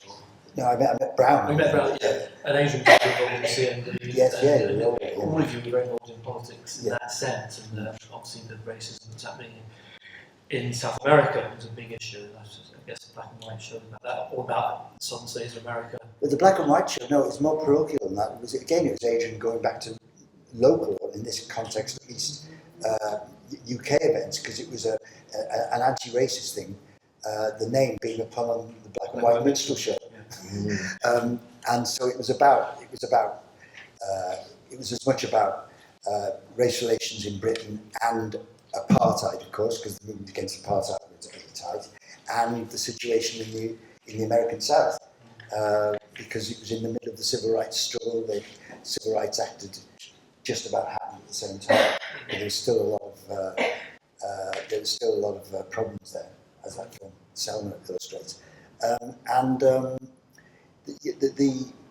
Speaker 4: No, I met Brown.
Speaker 2: We met Brown, yeah. And Adrian was involved in CND.
Speaker 4: Yes,
Speaker 2: and
Speaker 4: yeah.
Speaker 2: all of you were very involved in politics in that sense, and obviously the racism that's happening in South America was a big issue. And I guess the Black and White showed about that, or about Southern States of America.
Speaker 4: But the Black and White show, no, it's more parochial than that. It was Adrian going back to local, in this context at least, UK events, because it was an anti-racist thing, the name being a pun on the Black and White minstrel show.
Speaker 2: Yeah.
Speaker 4: And so it was as much about race relations in Britain and apartheid, of course, because the movement against apartheid was at the time, and the situation in the American South, because it was in the middle of the civil rights struggle. The Civil Rights Act had just about happened at the same time, but there was still a lot of problems there, as that film Selma illustrates.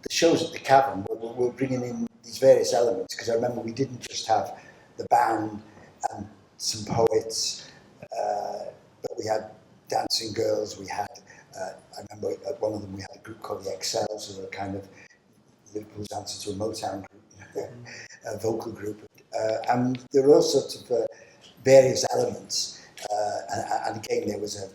Speaker 4: the shows at the Cavern were bringing in these various elements, because I remember we didn't just have the band and some poets, but we had dancing girls, we had, I remember at one of them we had a group called the Excels, who were kind of Liverpool's answer to a Motown group, a vocal group, and there were all sorts of various elements, and again there was a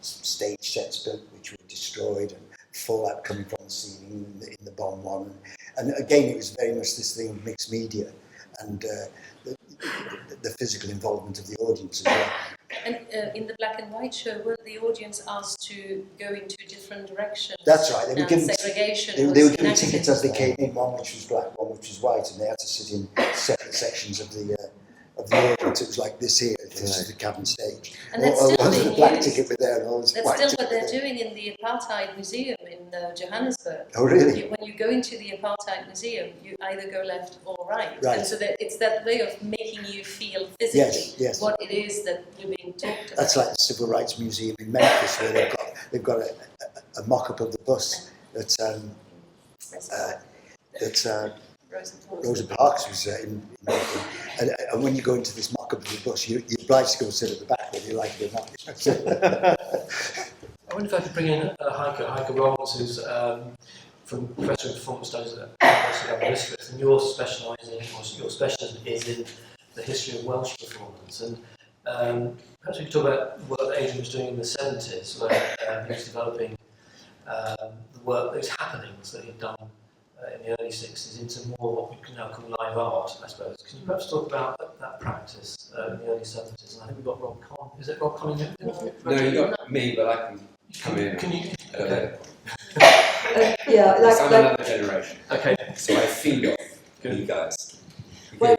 Speaker 4: stage sets built which were destroyed and fallout coming from the ceiling in the bomb one, and again it was very much this thing of mixed media and the physical involvement of the audience as well.
Speaker 3: And in the black and white show, were the audience asked to go into different directions?
Speaker 4: That's right. They were given
Speaker 3: segregation.
Speaker 4: They were given tickets as they came in, one which was black, one which was white, and they had to sit in separate sections of the audience. It was like this here. This is the Cavern stage.
Speaker 3: And that's still being
Speaker 4: the black
Speaker 3: used.
Speaker 4: ticket with there, and all this
Speaker 3: That's
Speaker 4: white
Speaker 3: still
Speaker 4: ticket
Speaker 3: what they're
Speaker 4: with there.
Speaker 3: doing in the Apartheid Museum in Johannesburg.
Speaker 4: Oh, really?
Speaker 3: When you go into the Apartheid Museum, you either go left or right.
Speaker 4: Right.
Speaker 3: And so it's that way of making you feel physically
Speaker 4: Yes.
Speaker 3: what it is that you're being talked about.
Speaker 4: That's like the Civil Rights Museum in Memphis, where they've got a mock-up of the bus that Rosa Parks was in Melbourne. And when you go into this mock-up of the bus, you're obliged to go sit at the back, whether you like it or not.
Speaker 2: I wonder if I could bring in Heike Roms, who's from Professor of Performance Studies at the University of Aberystwyth, and your specialism is in the history of Welsh performance. And perhaps we could talk about the work that Adrian was doing in the 70s, where he was developing the work, those happenings that he'd done in the early 60s into more what we can now call live art, I suppose. Can you perhaps talk about that practice in the early 70s? And I think we've got Rob Conn. Is it Rob Conn?
Speaker 7: No, you got me, but I can come in.
Speaker 2: Can you?
Speaker 7: Okay.
Speaker 8: Yeah,
Speaker 7: I'm another generation,
Speaker 2: Okay.
Speaker 7: so I feed off you guys.
Speaker 8: Well,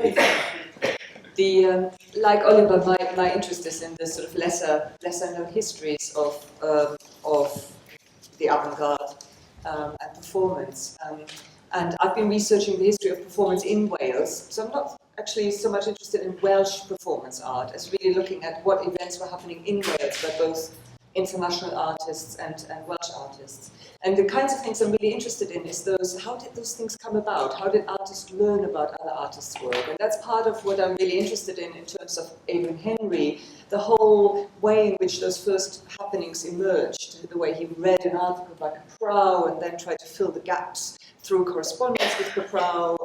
Speaker 8: like Oliver, my interest is in the sort of lesser known histories of the avant-garde and performance. And I've been researching the history of performance in Wales, so I'm not actually so much interested in Welsh performance art as really looking at what events were happening in Wales by both international artists and Welsh artists. And the kinds of things I'm really interested in is how did those things come about? How did artists learn about other artists' work? And that's part of what I'm really interested in terms of Adrian Henry, the whole way in which those first happenings emerged, the way he read an article by Caprau and then tried to fill the gaps through correspondence with Caprau.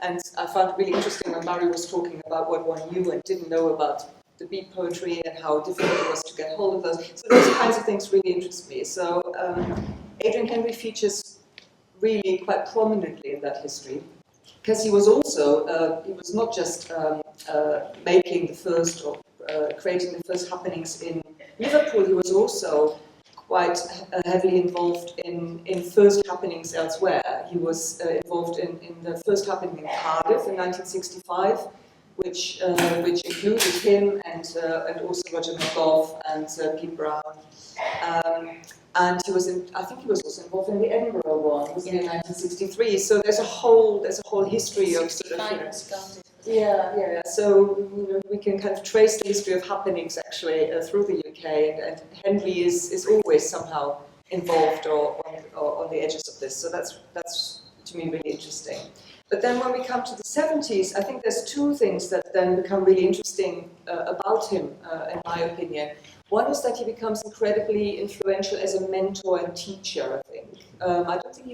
Speaker 8: And I found it really interesting when Murray was talking about what one knew and didn't know about the beat poetry and how difficult it was to get hold of those. So those kinds of things really interest me. So Adrian Henry features really quite prominently in that history, because he was also, he was not just making the first or creating the first happenings in Liverpool, he was also quite heavily involved in first happenings elsewhere. He was involved in the first happening in Cardiff in 1965, which included him and also Roger McGough and Pete Brown. And he was I think he was also involved in the Edinburgh one, was in 1963. So there's a whole history of sort of yeah. So we can kind of trace the history of happenings actually through the UK, and Henry is always somehow involved or on the edges of this. So that's to me really interesting. But then when we come to the 70s, I think there's two things that then become really interesting about him, in my opinion. One is that he becomes incredibly influential as a mentor and teacher, I think. I don't think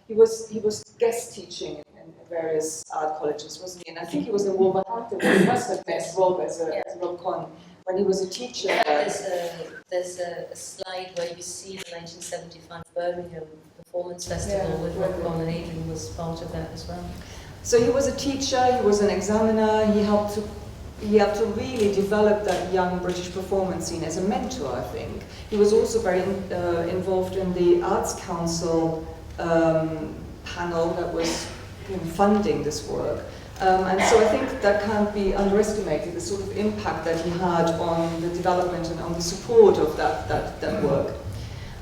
Speaker 8: he was guest teaching in various art colleges, wasn't he? And I think he was in Wolverhampton, he must have met Rob as Rob Conn when he was a teacher.
Speaker 3: There's a slide where you see the 1975 Birmingham Performance Festival with Rob Conn, and Adrian was part of that as well.
Speaker 8: So he was a teacher, he was an examiner, he helped to really develop that young British performance scene as a mentor, I think. He was also very involved in the Arts Council panel that was funding this work. And so I think that can't be underestimated, the sort of impact that he had on the development and on the support of that work.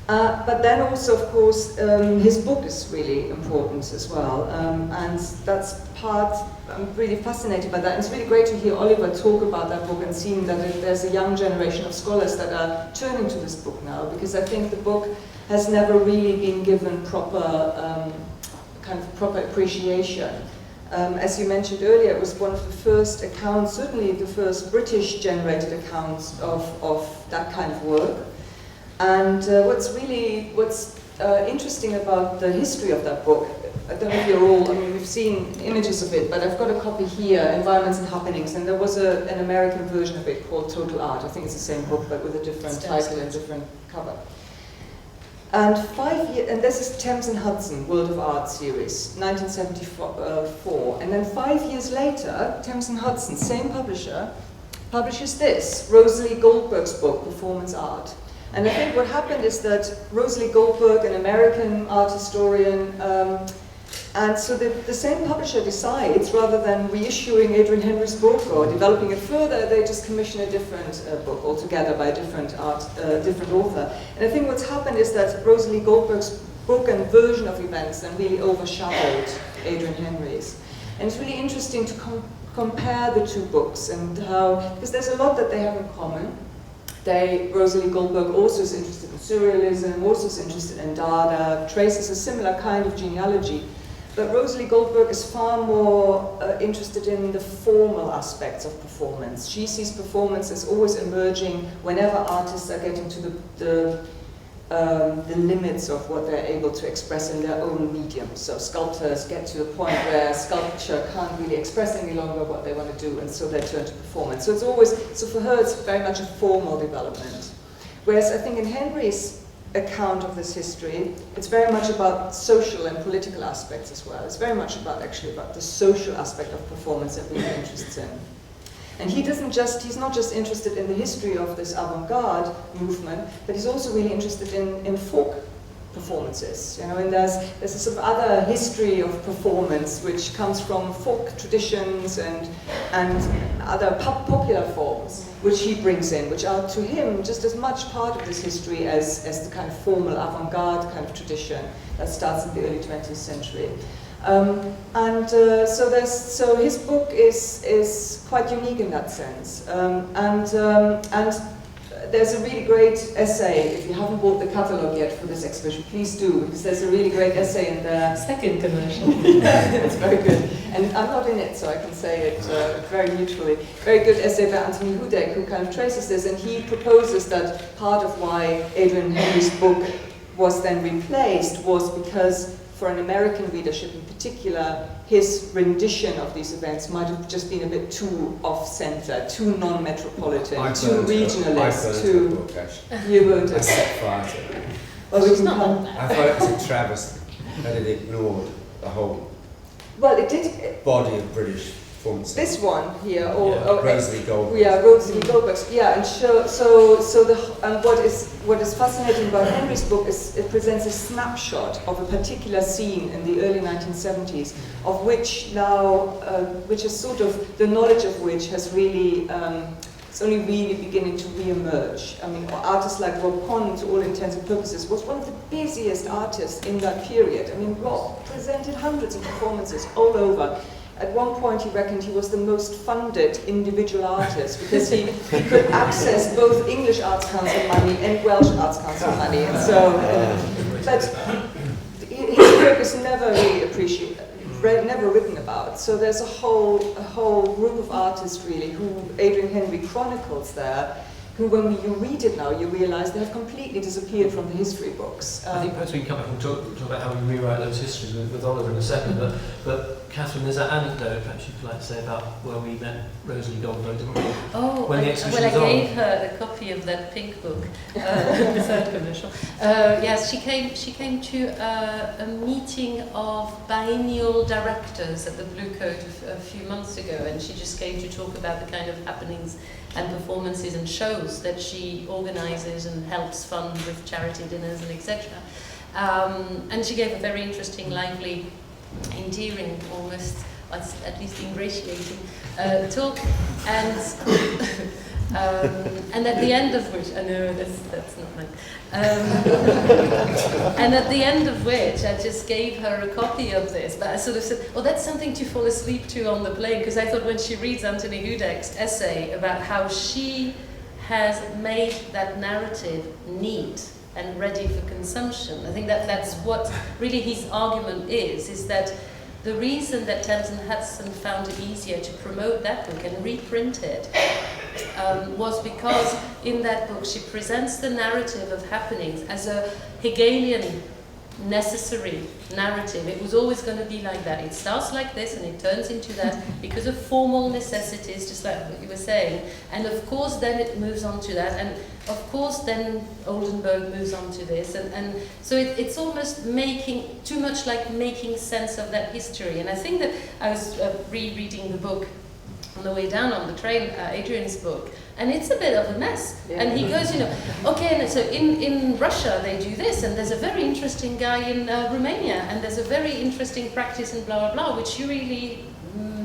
Speaker 8: But then also, of course, his book is really important as well, and that's part, I'm really fascinated by that. And it's really great to hear Oliver talk about that book and seeing that there's a young generation of scholars that are turning to this book now, because I think the book has never really been given proper proper appreciation. As you mentioned earlier, it was one of the first accounts, certainly the first British-generated accounts of that kind of work. And what's interesting about the history of that book, I don't know if you're all, I mean, we've seen images of it, but I've got a copy here, Environments and Happenings, and there was an American version of it called Total Art. I think it's the same book, but with a different title and different cover. And this is Thames and Hudson, World of Art series, 1974. And then 5 years later, Thames and Hudson, same publisher, publishes this, Rosalie Goldberg's book, Performance Art. And I think what happened is that Rosalie Goldberg, an American art historian, and so the same publisher decides, rather than reissuing Adrian Henry's book or developing it further, they just commission a different book altogether by a different author. And I think what's happened is that Rosalie Goldberg's book and version of events then really overshadowed Adrian Henry's. And it's really interesting to compare the two books and how, because there's a lot that they have in common. Rosalie Goldberg also is interested in surrealism, also is interested in Dada, traces a similar kind of genealogy. But Rosalie Goldberg is far more interested in the formal aspects of performance. She sees performance as always emerging whenever artists are getting to the limits of what they're able to express in their own medium. So sculptors get to a point where sculpture can't really express any longer what they want to do, and so they turn to performance. So it's always, so for her it's very much a formal development. Whereas I think in Henry's account of this history, it's very much about social and political aspects as well. It's very much about the social aspect of performance that we're interested in. And he's not just interested in the history of this avant-garde movement, but he's also really interested in folk performances. You know, and there's a sort of other history of performance which comes from folk traditions and other popular forms, which he brings in, which are to him just as much part of this history as the kind of formal avant-garde kind of tradition that starts in the early 20th century. So his book is quite unique in that sense. And there's a really great essay, if you haven't bought the catalogue yet for this exhibition, please do, because there's a really great essay in there.
Speaker 3: Second commercial.
Speaker 8: It's very good. And I'm not in it, so I can say it very neutrally. Very good essay by Anthony Hudek, who kind of traces this, and he proposes that part of why Adrian Henry's book was then replaced was because for an American readership in particular, his rendition of these events might have just been a bit too off-center, too non-metropolitan, too regionalist, too... You wrote it.
Speaker 7: I set fire to it.
Speaker 8: Well, we can come...
Speaker 7: I thought it was a travesty that it ignored the whole body of British performance.
Speaker 8: This one here,
Speaker 7: Rosalie Goldberg.
Speaker 8: Yeah, Rosalie Goldberg's. Yeah, and what is fascinating about Henry's book is it presents a snapshot of a particular scene in the early 1970s, of which now, which is sort of the knowledge of which has really. It's only really beginning to re-emerge. I mean, artists like Rob Pond, to all intents and purposes, was one of the busiest artists in that period. I mean, Rob presented hundreds of performances all over. At one point, he reckoned he was the most funded individual artist because he could access both English Arts Council money and Welsh Arts Council money. And so, but his work is never really appreciated. Never written about. So there's a whole group of artists really who Adrian Henry chronicles there, who when you read it now, you realise they have completely disappeared from the history books.
Speaker 2: I think perhaps we can come back and talk about how we rewrite those histories with Oliver in a second, but Catherine, there's that anecdote perhaps you'd like to say about where we met Rosalie Goldberg, didn't we?
Speaker 3: Oh,
Speaker 2: when the exhibition
Speaker 3: I
Speaker 2: was on.
Speaker 3: gave her a copy of that pink book, the third commercial. Yes, she came to a meeting of biennial directors at the Bluecoat a few months ago, and she just came to talk about the kind of happenings and performances and shows that she organises and helps fund with charity dinners and etc. And she gave a very interesting, lively, endearing, almost, at least ingratiating talk, and at the end of which, I know that's not mine, and at the end of which I just gave her a copy of this, but I sort of said, well, that's something to fall asleep to on the plane, because I thought when she reads Anthony Hudek's essay about how she has made that narrative neat and ready for consumption. I think that that's what really his argument is that the reason that Thames and Hudson found it easier to promote that book and reprint it was because in that book she presents the narrative of happenings as a Hegelian necessary narrative. It was always going to be like that. It starts like this and it turns into that because of formal necessities, just like what you were saying. And of course then it moves on to that. And of course then Oldenburg moves on to this. And so it's almost making, too much like making sense of that history. And I think that I was rereading the book on the way down on the train, Adrian's book, and it's a bit of a mess. Yeah. And he goes, okay, and so in Russia they do this, and there's a very interesting guy in Romania, and there's a very interesting practice in blah, blah, blah, which really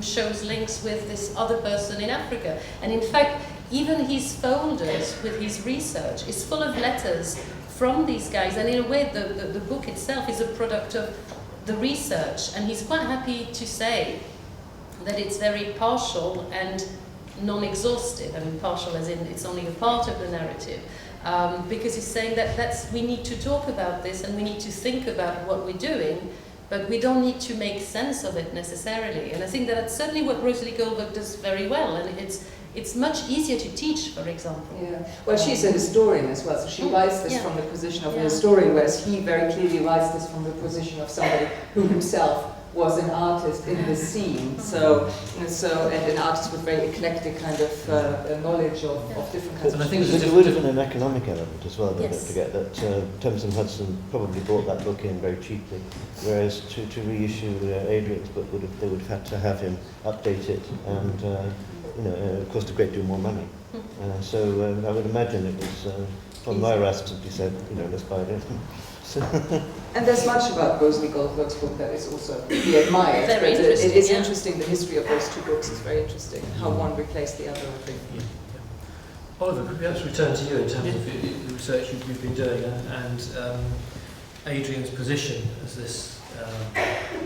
Speaker 3: shows links with this other person in Africa. And in fact, even his folders with his research is full of letters from these guys, and in a way the book itself is a product of the research, and he's quite happy to say that it's very partial and non-exhaustive. I mean, partial as in it's only a part of the narrative, because he's saying that we need to talk about this and we need to think about what we're doing, but we don't need to make sense of it necessarily. And I think that that's certainly what Rosalie Gilbert does very well, and it's much easier to teach, for example.
Speaker 8: Yeah. Well, she's a historian as well, so she writes this from the position of a historian, whereas he very clearly writes this from the position of somebody who himself was an artist in the scene, and an artist with very eclectic kind of knowledge of different kinds of things.
Speaker 6: There would have been an economic element as well, don't forget that Thames and Hudson probably bought that book in very cheaply, whereas to reissue Adrian's book, they would have had to have him update it, and it cost a great deal more money. So I would imagine it was from Myras simply said, let's buy it.
Speaker 8: And there's much about Rosalie Goldberg's book that is also to be admired.
Speaker 3: Very interesting,
Speaker 8: it is interesting, the history of those two books is very interesting, how one replaced the other, I think.
Speaker 2: Yeah. Oliver, could perhaps return to you in terms of the research you've been doing and Adrian's position as this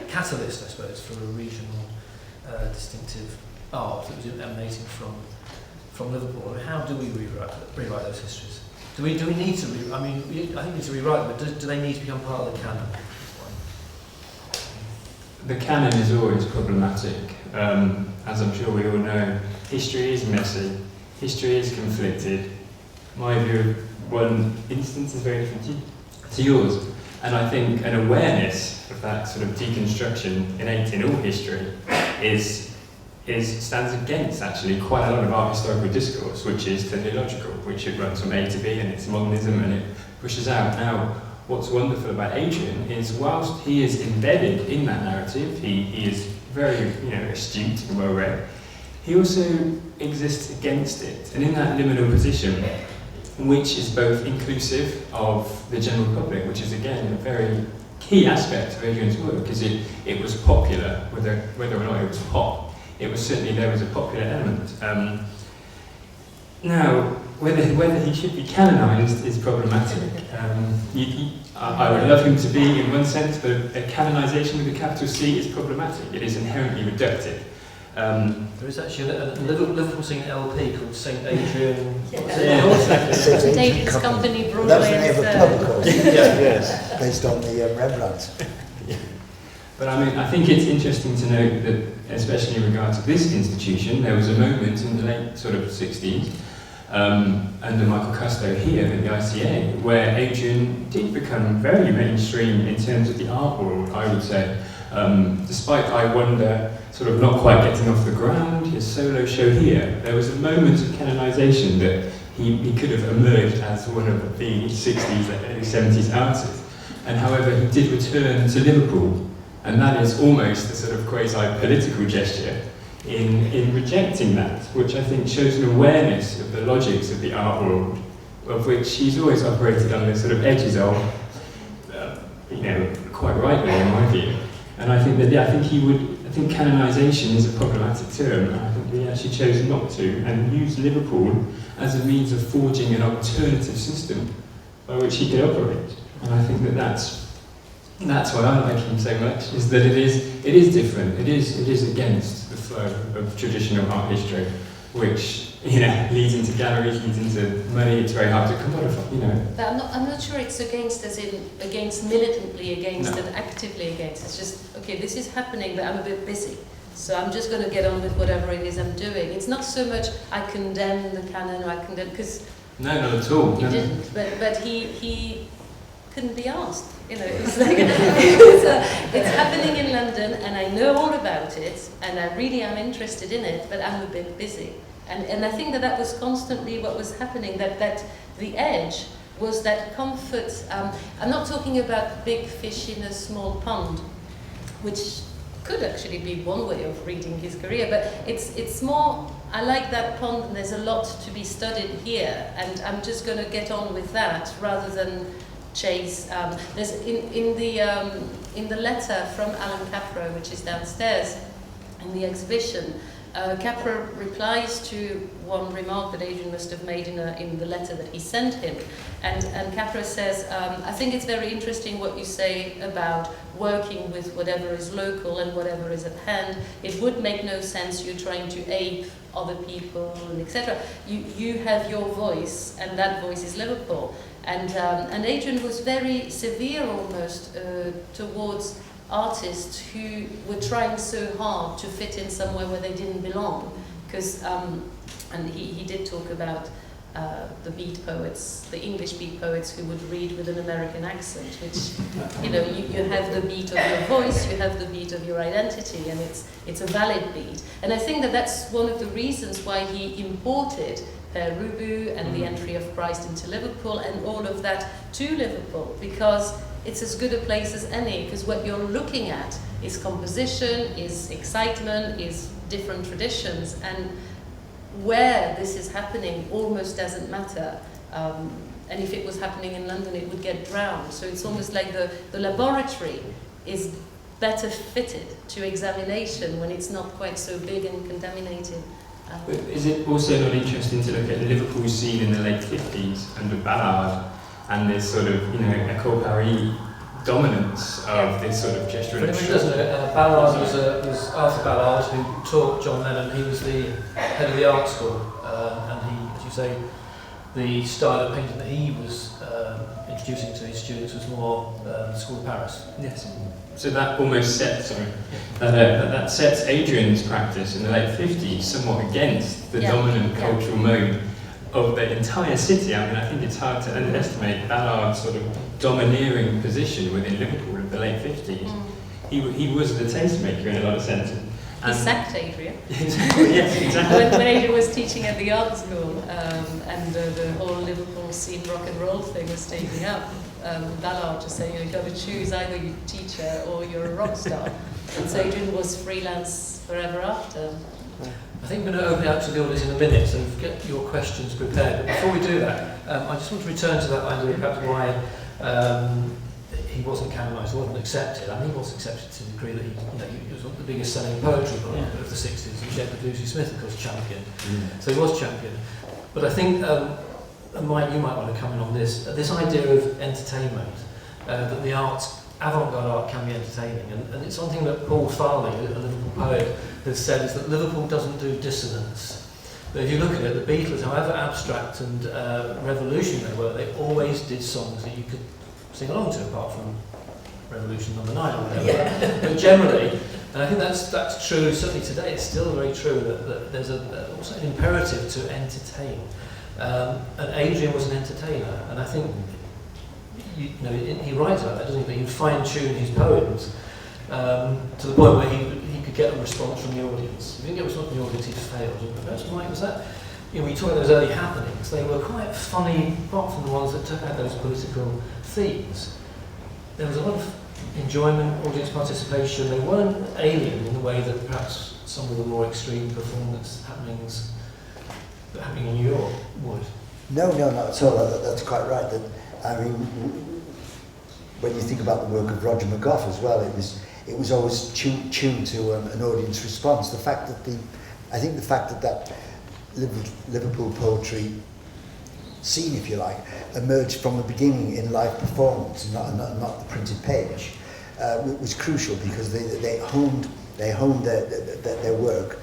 Speaker 2: catalyst, I suppose, for a regional distinctive art that was emanating from Liverpool. How do we rewrite those histories? Do we need to I think we need to rewrite them, but do they need to become part of the canon?
Speaker 5: The canon is always problematic. As I'm sure we all know, history is messy, history is conflicted. My view of one instance is very different to yours. And I think an awareness of that sort of deconstruction innate in all history stands against actually quite a lot of art historical discourse, which is teleological, which it runs from A to B and it's modernism and it pushes out. Now, what's wonderful about Adrian is whilst he is embedded in that narrative, he is very astute and well read, he also exists against it. And in that liminal position, which is both inclusive of the general public, which is again a very key aspect of Adrian's work, is it was popular, whether or not it was pop. It was certainly, there was a popular element. Now, whether he should be canonised is problematic. I would love him to be in one sense, but a canonisation with a capital C is problematic. It is inherently reductive.
Speaker 2: There is actually a Liverpool singing LP called St. Adrian.
Speaker 3: David's Company, Broadway.
Speaker 4: That was the name of a pub, of course.
Speaker 6: Yes.
Speaker 4: Based on the Rembrandt.
Speaker 5: But I think it's interesting to note that, especially in regard to this institution, there was a moment in the late sort of 60s, under Michael Custo here at the ICA, where Adrian did become very mainstream in terms of the art world, I would say. Despite I Wonder sort of not quite getting off the ground, his solo show here, there was a moment of canonisation that he could have emerged as one of the 60s, early 70s artists. And however, he did return to Liverpool. And that is almost a sort of quasi-political gesture in rejecting that, which I think shows an awareness of the logics of the art world, of which he's always operated on the sort of edges of, quite rightly in my view. And I think that, I think canonisation is a problematic term. I think he actually chose not to, and used Liverpool as a means of forging an alternative system by which he could operate. And I think that's why I like him so much, is that it is different. It is against the flow of traditional art history. which, you know, leads into galleries, leads into money. It's very hard to commodify, you know.
Speaker 3: But I'm not sure it's against, as in against militantly against
Speaker 5: No.
Speaker 3: and actively against. It's just, okay, this is happening, but I'm a bit busy. So I'm just going to get on with whatever it is I'm doing. It's not so much I condemn the canon or I condemn, because
Speaker 5: No, not at all.
Speaker 3: he
Speaker 5: No.
Speaker 3: didn't. But he couldn't be asked. You know, it's like it's happening in London, and I know all about it, and I really am interested in it, but I'm a bit busy. And I think that was constantly what was happening. That the edge was that comfort. I'm not talking about big fish in a small pond, which could actually be one way of reading his career, but it's more, I like that pond and there's a lot to be studied here, and I'm just going to get on with that rather than chase. There's in the letter from Alan Capra, which is downstairs in the exhibition, Capra replies to one remark that Adrian must have made in the letter that he sent him, and Capra says, I think it's very interesting what you say about working with whatever is local and whatever is at hand. It would make no sense you're trying to ape other people, etc. You have your voice, and that voice is Liverpool. And Adrian was very severe almost towards artists who were trying so hard to fit in somewhere where they didn't belong, because and he did talk about the beat poets, the English beat poets who would read with an American accent, which, you know, you have the beat of your voice, you have the beat of your identity, and it's a valid beat. And I think that that's one of the reasons why he imported Per Rubu and the entry of Christ into Liverpool and all of that to Liverpool, because it's as good a place as any, because what you're looking at is composition, is excitement, is different traditions, and where this is happening almost doesn't matter. And if it was happening in London, it would get drowned. So it's almost like the laboratory is better fitted to examination when it's not quite so big and contaminated.
Speaker 5: But is it also not interesting to look at the Liverpool scene in the late 50s under Ballard and this sort of, you know, École Paris dominance of this sort of gesture?
Speaker 2: For anyone who doesn't know, Ballard was Arthur Ballard, who taught John Lennon. He was the head of the art school, and he, as you say, the style of painting that he was introducing to his students was more the School of Paris.
Speaker 5: Yes. So that almost sets, that sets Adrian's practice in the late 50s somewhat against the dominant cultural mode of the entire city. I mean, I think it's hard to underestimate Ballard's sort of domineering position within Liverpool in the late 50s. He was the tastemaker in a lot of senses.
Speaker 3: He sacked Adrian.
Speaker 5: Yes, exactly.
Speaker 3: when Adrian was teaching at the art school, and the whole Liverpool scene rock and roll thing was taking up, Ballard just saying, you've got to choose either you're a teacher or you're a rock star. And so Adrian was freelance forever after.
Speaker 2: I think we're going to open it up to the audience in a minute, so get your questions prepared. But before we do that, I just want to return to that idea about why he wasn't canonised, wasn't accepted. I mean, he was accepted to the degree that he was the biggest selling poetry book of the 60s, and Shepherd Lucy Smith, of course, championed. So he was championed. But I think, and Mike, you might want to come in on this idea of entertainment, that the arts, avant-garde art can be entertaining, and it's something that Paul Farley, a Liverpool poet, has said, is that Liverpool doesn't do dissonance. But if you look at it, the Beatles, however abstract and revolutionary they were, they always did songs that you could sing along to, apart from Revolution No. 9 or whatever. But generally, and I think that's true, certainly today, it's still very true that there's also an imperative to entertain. And Adrian was an entertainer, and I think he writes about that, doesn't he? That he'd fine-tune his poems to the point where he could get a response from the audience. If he didn't get a response from the audience, he'd failed. Perhaps Mike, was that? You know, we talk about those early happenings. They were quite funny, apart from the ones that took out those political themes. There was a lot of enjoyment, audience participation. They weren't alien in the way that perhaps some of the more extreme performance happenings that happening in New York would.
Speaker 4: No, not at all. That's quite right. I mean, when you think about the work of Roger McGough as well, it was always tuned to an audience response. The fact that Liverpool poetry scene, if you like, emerged from the beginning in live performance, not the printed page, was crucial, because they honed their work.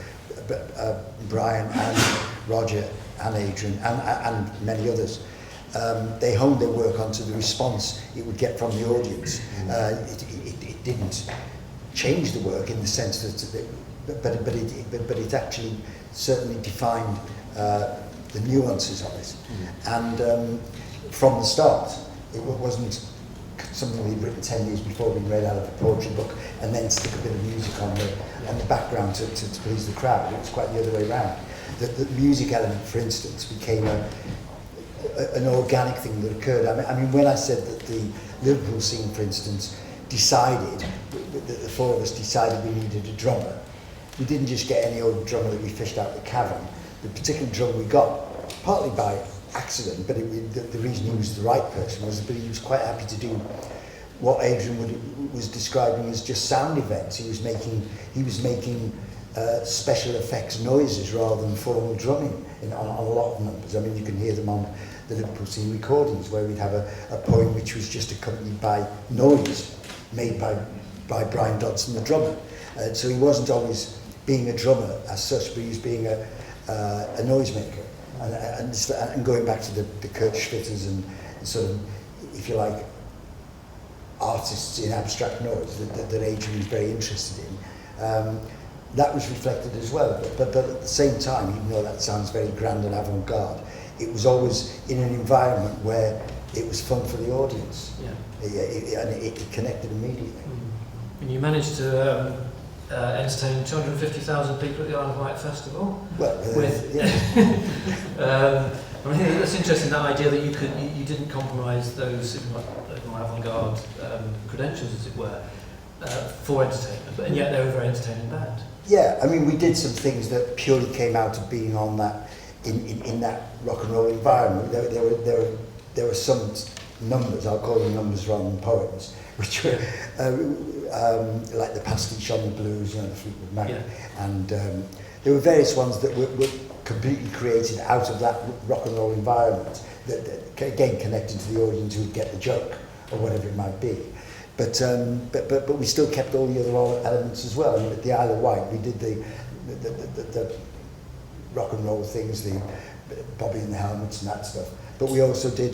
Speaker 4: Bryan and Roger and Adrian and many others, they honed their work onto the response it would get from the audience. It didn't change the work in the sense that, but it actually certainly defined the nuances of it. And from the start, it wasn't something we'd written 10 years before being read out of a poetry book and then stick a bit of music on the background to please the crowd. It was quite the other way around. The music element, for instance, became an organic thing that occurred. I mean, when I said that the Liverpool scene, for instance, decided, the four of us decided we needed a drummer, we didn't just get any old drummer that we fished out the cavern. The particular drummer we got, partly by accident, but the reason he was the right person was that he was quite happy to do what Adrian was describing as just sound events. He was making special effects noises rather than formal drumming on a lot of numbers. I mean, you can hear them on the Liverpool scene recordings where we'd have a poem which was just accompanied by noise made by Brian Dodson, the drummer. So he wasn't always being a drummer as such, but he was being a noisemaker. And going back to the Kurt Schwitters and sort of, if you like, artists in abstract noise that Adrian was very interested in, that was reflected as well. But at the same time, even though that sounds very grand and avant-garde, it was always in an environment where it was fun for the audience. Yeah. And it connected immediately.
Speaker 2: And you managed to entertain 250,000 people at the Isle of Wight Festival.
Speaker 4: Well,
Speaker 2: yeah. I mean, that's interesting, that idea that you didn't compromise those more avant-garde credentials, as it were, for entertainment, and yet they were a very entertaining band.
Speaker 4: Yeah, I mean, we did some things that purely came out of being on that in that rock and roll environment. There were some numbers, I'll call them numbers rather than poems, which were like the pastiche on the blues, the Fleetwood Mac, and there were various ones that were completely created out of that rock and roll environment that again connected to the audience who would get the joke or whatever it might be. But we still kept all the other elements as well. I mean, at the Isle of Wight, we did the rock and roll things, the Bobby and the Helmets and that stuff. But we also did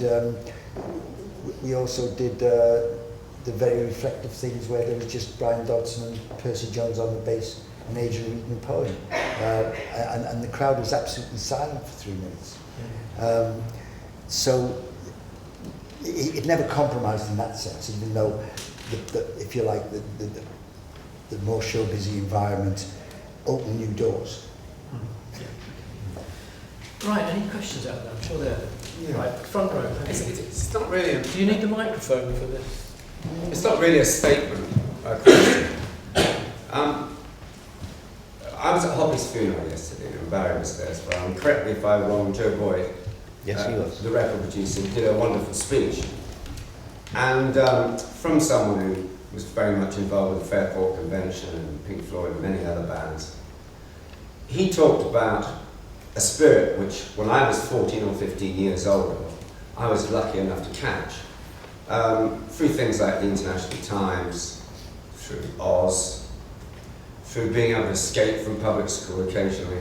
Speaker 4: the very reflective things where there was just Brian Dodson and Percy Jones on the bass and Adrian reading the poem, and the crowd was absolutely silent for 3 minutes. So it never compromised in that sense, even though, if you like, the more show-busy environment opened new doors.
Speaker 2: Right, any questions out there? I'm sure there are. Yeah. Right, front row.
Speaker 7: It's not really.
Speaker 2: Do you need the microphone for this?
Speaker 7: It's not really a statement. A question. I was at Hoppy's funeral yesterday, and Barry was there as well. And correct me if I'm wrong, Joe Boyd,
Speaker 6: yes, he was,
Speaker 7: the record producer, did a wonderful speech. And from someone who was very much involved with the Fairport Convention and Pink Floyd and many other bands, he talked about a spirit which, when I was 14 or 15 years old, I was lucky enough to catch. Through things like the International Times, through Oz, through being able to escape from public school occasionally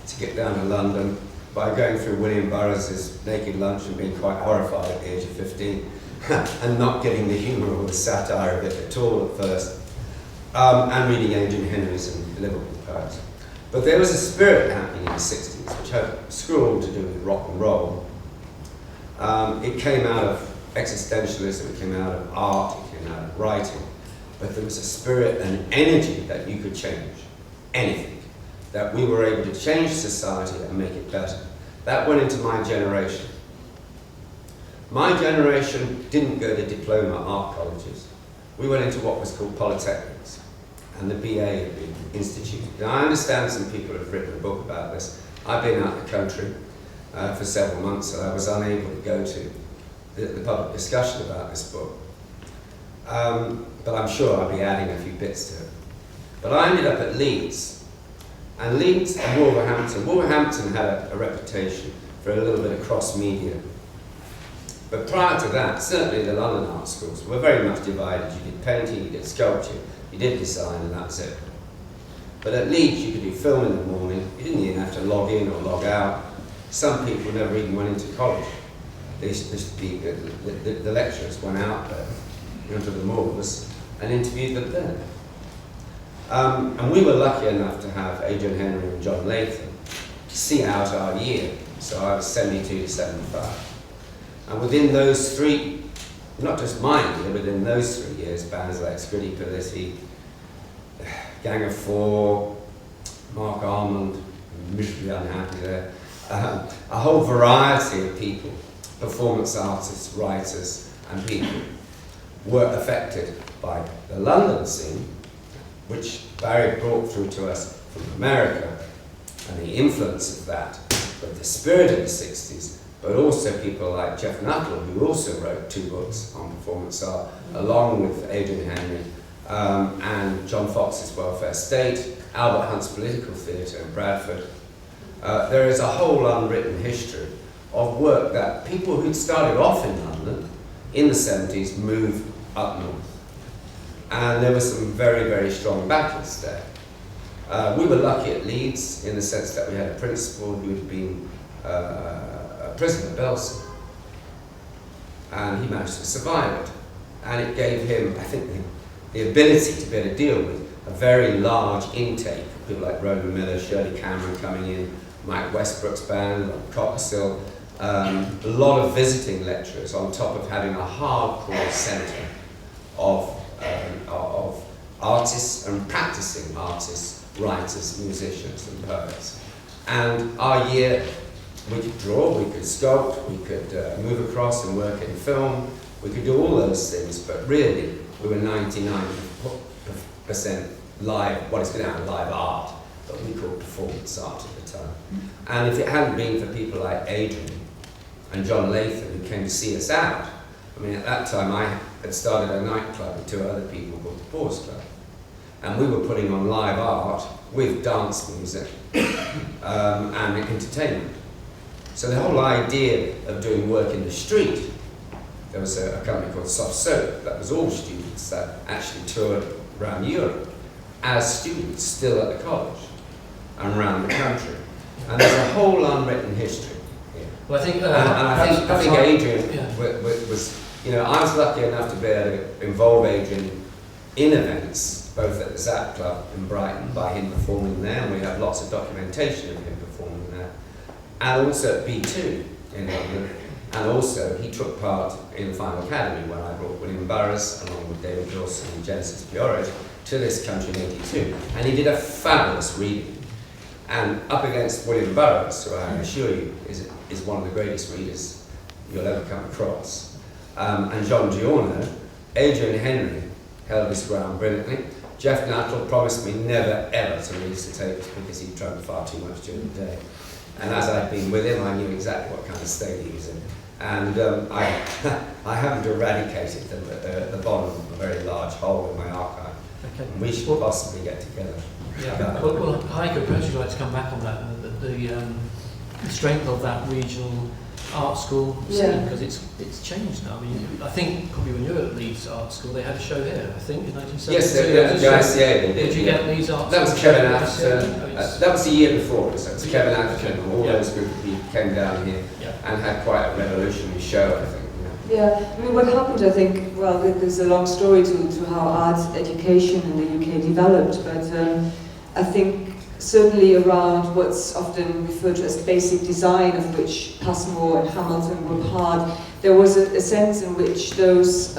Speaker 7: to get down to London, by going through William Burroughs' Naked Lunch and being quite horrified at the age of 15 and not getting the humour or the satire of it at all at first, and reading Adrian Henry's and Liverpool poets. But there was a spirit happening in the 60s which had screw all to do with rock and roll. It came out of existentialism, it came out of art, it came out of writing, but there was a spirit and energy that you could change anything, that we were able to change society and make it better. That went into my generation. My generation didn't go to diploma art colleges. We went into what was called polytechnics, and the BA had been instituted. Now, I understand some people have written a book about this. I've been out of the country for several months, and I was unable to go to the public discussion about this book. But I'm sure I'll be adding a few bits to it. But I ended up at Leeds, and Leeds and Wolverhampton. Wolverhampton had a reputation for a little bit of cross-media. But prior to that, certainly the London art schools were very much divided. You did painting, you did sculpture, you did design, and that's it. But at Leeds, you could do film in the morning. You didn't even have to log in or log out. Some people never even went into college. The lecturers went out there into the moors and interviewed them there. And we were lucky enough to have Adrian Henry and John Latham to see out our year. So I was 72 to 75. And within those three, not just mine year, within those 3 years, bands like Scritti Politti, Gang of Four, Mark Almond, miserably unhappy there, a whole variety of people, performance artists, writers, and people, were affected by the London scene, which Barry brought through to us from America, and the influence of that, but the spirit of the 60s, but also people like Jeff Nuttall, who also wrote 2 books on performance art, along with Adrian Henry, and John Fox's Welfare State, Albert Hunt's Political Theatre in Bradford. There is a whole unwritten history of work that people who'd started off in London in the 70s moved up north. And there were some very, very strong battles there. We were lucky at Leeds in the sense that we had a principal who had been a prisoner at Belsen. And he managed to survive it. And it gave him, I think, the ability to be able to deal with a very large intake of people like Roland Miller, Shirley Cameron coming in, Mike Westbrook's band, Coppersill, a lot of visiting lecturers on top of having a hardcore centre of artists and practicing artists, writers, musicians and poets. And our year, we could draw, we could sculpt, we could move across and work in film, we could do all those things, but really we were 99% live, what is now live art, but we called performance art at the time. And if it hadn't been for people like Adrian and John Latham who came to see us out, I mean, at that time I had started a nightclub with 2 other people called the Pause Club. And we were putting on live art with dance music and entertainment. So the whole idea of doing work in the street, there was a company called Soft Soap that was all students that actually toured around Europe as students still at the college and around the country. And there's a whole unwritten history here.
Speaker 2: Well, I think,
Speaker 7: I think Adrian was, you know, I was lucky enough to be able to involve Adrian in events, both at the Zap Club in Brighton, by him performing there, and we have lots of documentation of him performing there, and also at B2 in London, and also he took part in the Final Academy when I brought William Burroughs, along with David Dawson and Genesis Pioret, to this country in '82, and he did a fabulous reading. And up against William Burroughs, who I assure you is one of the greatest readers you'll ever come across, and John Giorno, Adrian Henry held his ground brilliantly. Jeff Nuttall promised me never ever to release the tapes because he drank far too much during the day. And as I'd been with him, I knew exactly what kind of state he was in. And I haven't eradicated them, but they're at the bottom of a very large hole in my archive.
Speaker 2: Okay.
Speaker 7: And we should possibly get together.
Speaker 2: Yeah. Well, Heike, perhaps you'd like to come back on that, the strength of that regional art school scene, because it's changed now. I mean, I think probably when you were at Leeds Art School, they had a show here, I think, in 1972.
Speaker 7: Yes, the ICA.
Speaker 2: Did you get Leeds Art
Speaker 7: That was
Speaker 2: School?
Speaker 7: Kevin Atherton. That was the year before, so it was Kevin Atherton and all those group of people came down here and had quite a revolutionary show, I think.
Speaker 8: Yeah, I mean, what happened, I think, well, there's a long story to how art education in the UK developed, but I think certainly around what's often referred to as basic design, of which Passmore and Hamilton were part, there was a sense in which those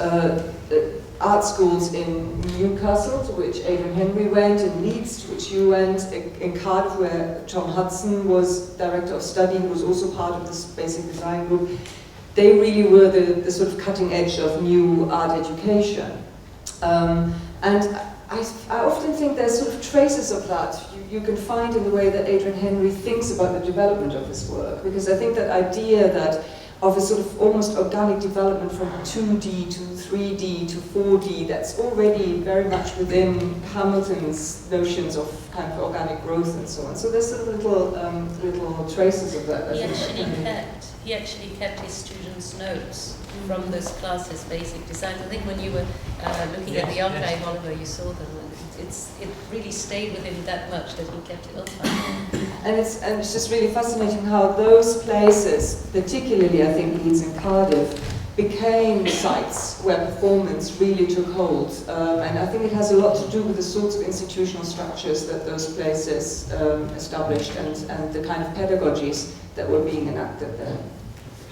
Speaker 8: art schools in Newcastle, to which Adrian Henry went, in Leeds, to which you went, in Cardiff, where Tom Hudson was director of study, who was also part of this basic design group, they really were the sort of cutting edge of new art education. And I often think there's sort of traces of that you can find in the way that Adrian Henry thinks about the development of his work, because I think that idea that of a sort of almost organic development from 2D to 3D to 4D, that's already very much within Hamilton's notions of kind of organic growth and so on. So there's sort of little traces of that.
Speaker 3: He actually kept his students' notes from those classes, basic design. I think when you were looking at the archive, Oliver, you saw them. It really stayed with him that much that he kept it on time.
Speaker 8: And it's just really fascinating how those places, particularly I think Leeds and Cardiff, became sites where performance really took hold. And I think it has a lot to do with the sorts of institutional structures that those places established and the kind of pedagogies that were being enacted there.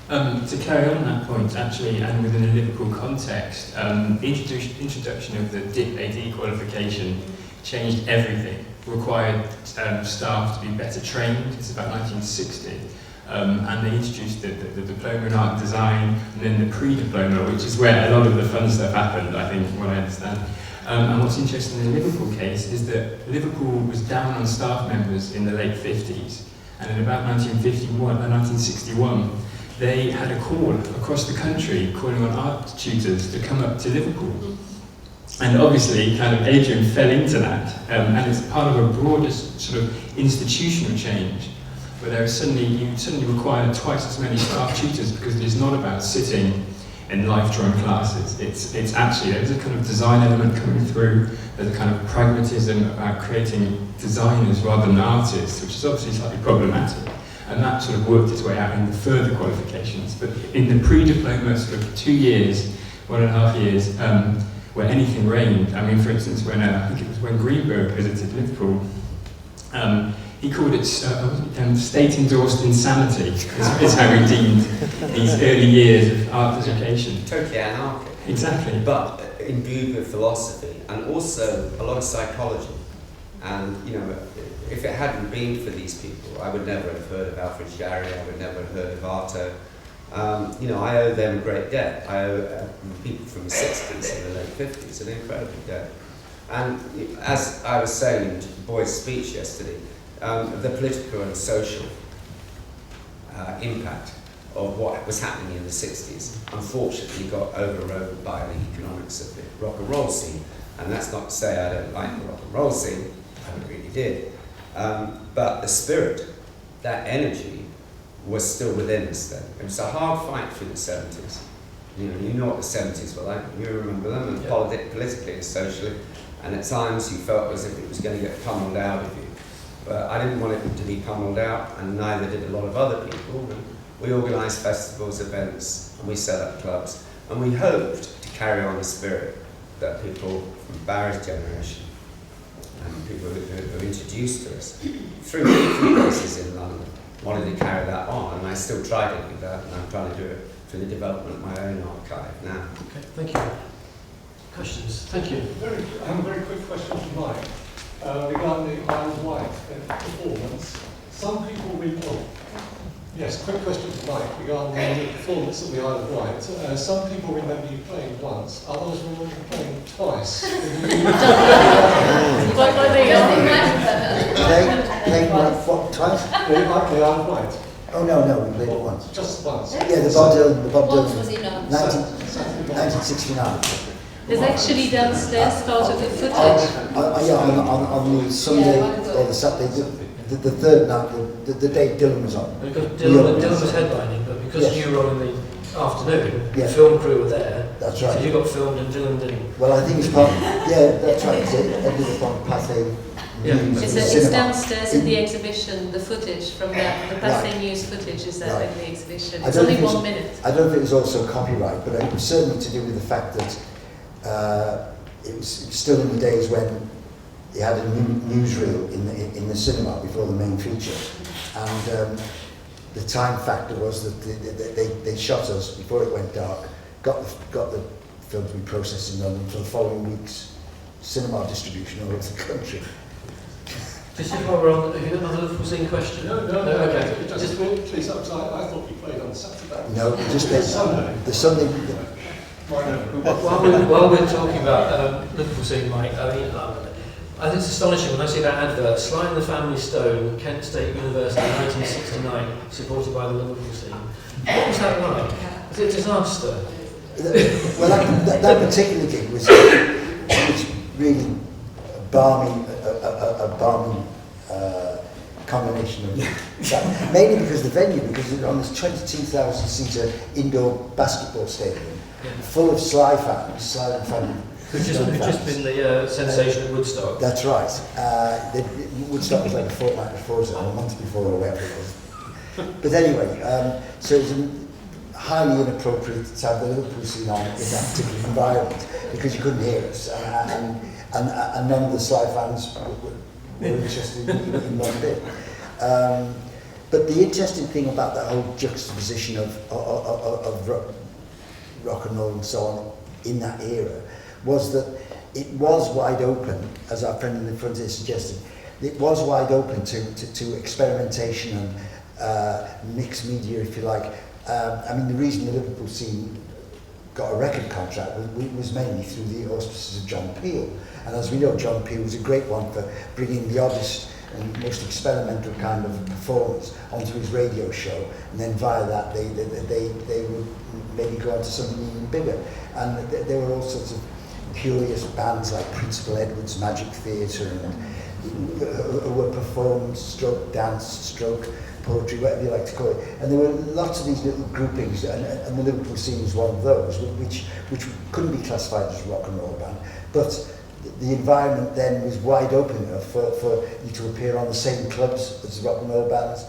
Speaker 5: To carry on that point, actually, and within a Liverpool context, the introduction of the DIP-AD qualification changed everything, required staff to be better trained. It's about 1960. And they introduced the diploma in art design, and then the pre-diploma, which is where a lot of the fun stuff happened, I think, what I understand. And what's interesting in the Liverpool case is that Liverpool was down on staff members in the late 50s, and in about 1961, they had a call across the country calling on art tutors to come up to Liverpool. And obviously, kind of Adrian fell into that, and it's part of a broader sort of institutional change, where you suddenly require twice as many staff tutors, because it is not about sitting in live drawing classes. It's actually, there's a kind of design element coming through, there's a kind of pragmatism about creating designers rather than artists, which is obviously slightly problematic. And that sort of worked its way out in the further qualifications. But in the pre-diploma sort of 2 years, 1.5 years, where anything reigned, I mean, for instance, when I think it was when Greenberg visited Liverpool, he called it state-endorsed insanity, is how he deemed these early years of art education.
Speaker 7: Totally anarchic.
Speaker 5: Exactly.
Speaker 7: But imbued with philosophy and also a lot of psychology. And, you know, if it hadn't been for these people, I would never have heard of Alfred Jarry, I would never have heard of Arto. You know, I owe them a great debt. I owe people from the 60s and the late 50s an incredible debt. And as I was saying in Boyd's speech yesterday, the political and social impact of what was happening in the 60s unfortunately got overrode by the economics of the rock and roll scene. And that's not to say I don't like the rock and roll scene, I really did. But the spirit, that energy, was still within us then. It was a hard fight through the 70s. You know what the 70s were like, you remember them, and politically and socially, and at times you felt as if it was going to get pummeled out of you. But I didn't want it to be pummeled out, and neither did a lot of other people. And we organised festivals, events, and we set up clubs, and we hoped to carry on the spirit that people from Barry's generation and people who were introduced to us through places in London wanted to carry that on, and I still try to do that, and I'm trying to do it through the development of my own archive now.
Speaker 2: Okay, thank you. Questions? Thank you.
Speaker 9: I have a very quick question for Mike regarding the Isle of Wight performance. Some people yes, quick question for Mike regarding the performance of the Isle of Wight. Some people remember you playing once, others remember you playing twice.
Speaker 4: Playing what, twice?
Speaker 9: The Isle of Wight.
Speaker 4: Oh no, we played it once.
Speaker 9: Just once?
Speaker 4: Yeah, the Bob Dylan,
Speaker 3: was enough.
Speaker 4: 1969.
Speaker 10: There's actually downstairs part of the footage.
Speaker 4: On the Sunday or the Saturday, the third night, the day Dylan was on.
Speaker 2: Because Dylan was headlining, but because you were on in the afternoon, the film crew were there.
Speaker 4: That's right.
Speaker 2: So you got filmed and Dylan didn't.
Speaker 4: Well, I think it's part. Yeah, that's right. Because it ended up on Pathé.
Speaker 10: It's downstairs in the exhibition, the footage from that, the Pathé News footage is there in the exhibition. It's only 1 minute.
Speaker 4: I don't think it was also copyright, but it was certainly to do with the fact that it was still in the days when they had a newsreel in the cinema before the main feature, and the time factor was that they shot us before it went dark, got the film to be processed in London for the following week's cinema distribution all over the country.
Speaker 2: Just while we're on, have you got another Liverpool scene question?
Speaker 9: No,
Speaker 2: okay.
Speaker 9: Just please, I thought you played on Saturday.
Speaker 4: No, just the Sunday.
Speaker 2: While we're talking about Liverpool scene, Mike, I mean, I think it's astonishing when I see that advert, Sly and the Family Stone, Kent State University, 1969, supported by the Liverpool scene. What was that like? Was it a disaster?
Speaker 4: Well, that particular gig was really a balmy combination of that. Mainly because the venue, because it was on this 22,000 seater indoor basketball stadium, full of Sly fans, Sly and Family
Speaker 2: Who'd just been the sensation at Woodstock.
Speaker 4: That's right. Woodstock was like a fortnight before, so a month before, or whatever it was. But anyway, so it was highly inappropriate to have the Liverpool scene on in that particular environment because you couldn't hear us, and none of the Sly fans were interested in one bit. But the interesting thing about that whole juxtaposition of rock and roll and so on in that era was that it was wide open, as our friend in the front here suggested. It was wide open to experimentation and mixed media, if you like. I mean, the reason the Liverpool scene got a record contract was mainly through the auspices of John Peel. And as we know, John Peel was a great one for bringing the oddest and most experimental kind of performers onto his radio show. And then via that, they would maybe go on to something even bigger. And there were all sorts of curious bands like Principal Edward's Magic Theatre and were performed, stroke dance, stroke poetry, whatever you like to call it. And there were lots of these little groupings, and the Liverpool scene was one of those, which couldn't be classified as a rock and roll band. But the environment then was wide open enough for you to appear on the same clubs as rock and roll bands,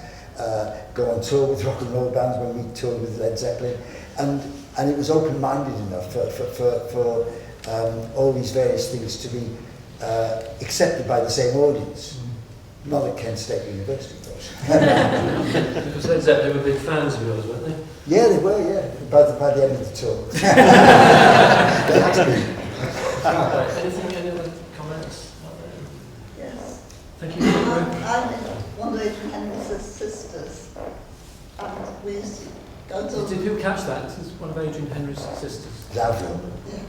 Speaker 4: go on tour with rock and roll bands when we toured with Led Zeppelin, and it was open-minded enough for all these various things to be accepted by the same audience. Not at Kent State University, of course.
Speaker 2: Because Led Zeppelin were big fans of yours, weren't they?
Speaker 4: Yeah, they were, yeah, by the end of the tour. They had to be.
Speaker 2: Any other comments?
Speaker 11: Yes.
Speaker 2: Thank you.
Speaker 11: I'm one of Adrian Henry's sisters, and we used to go to...
Speaker 2: Did you catch that? This is one of Adrian Henry's sisters.
Speaker 4: Lovely.
Speaker 11: Yeah.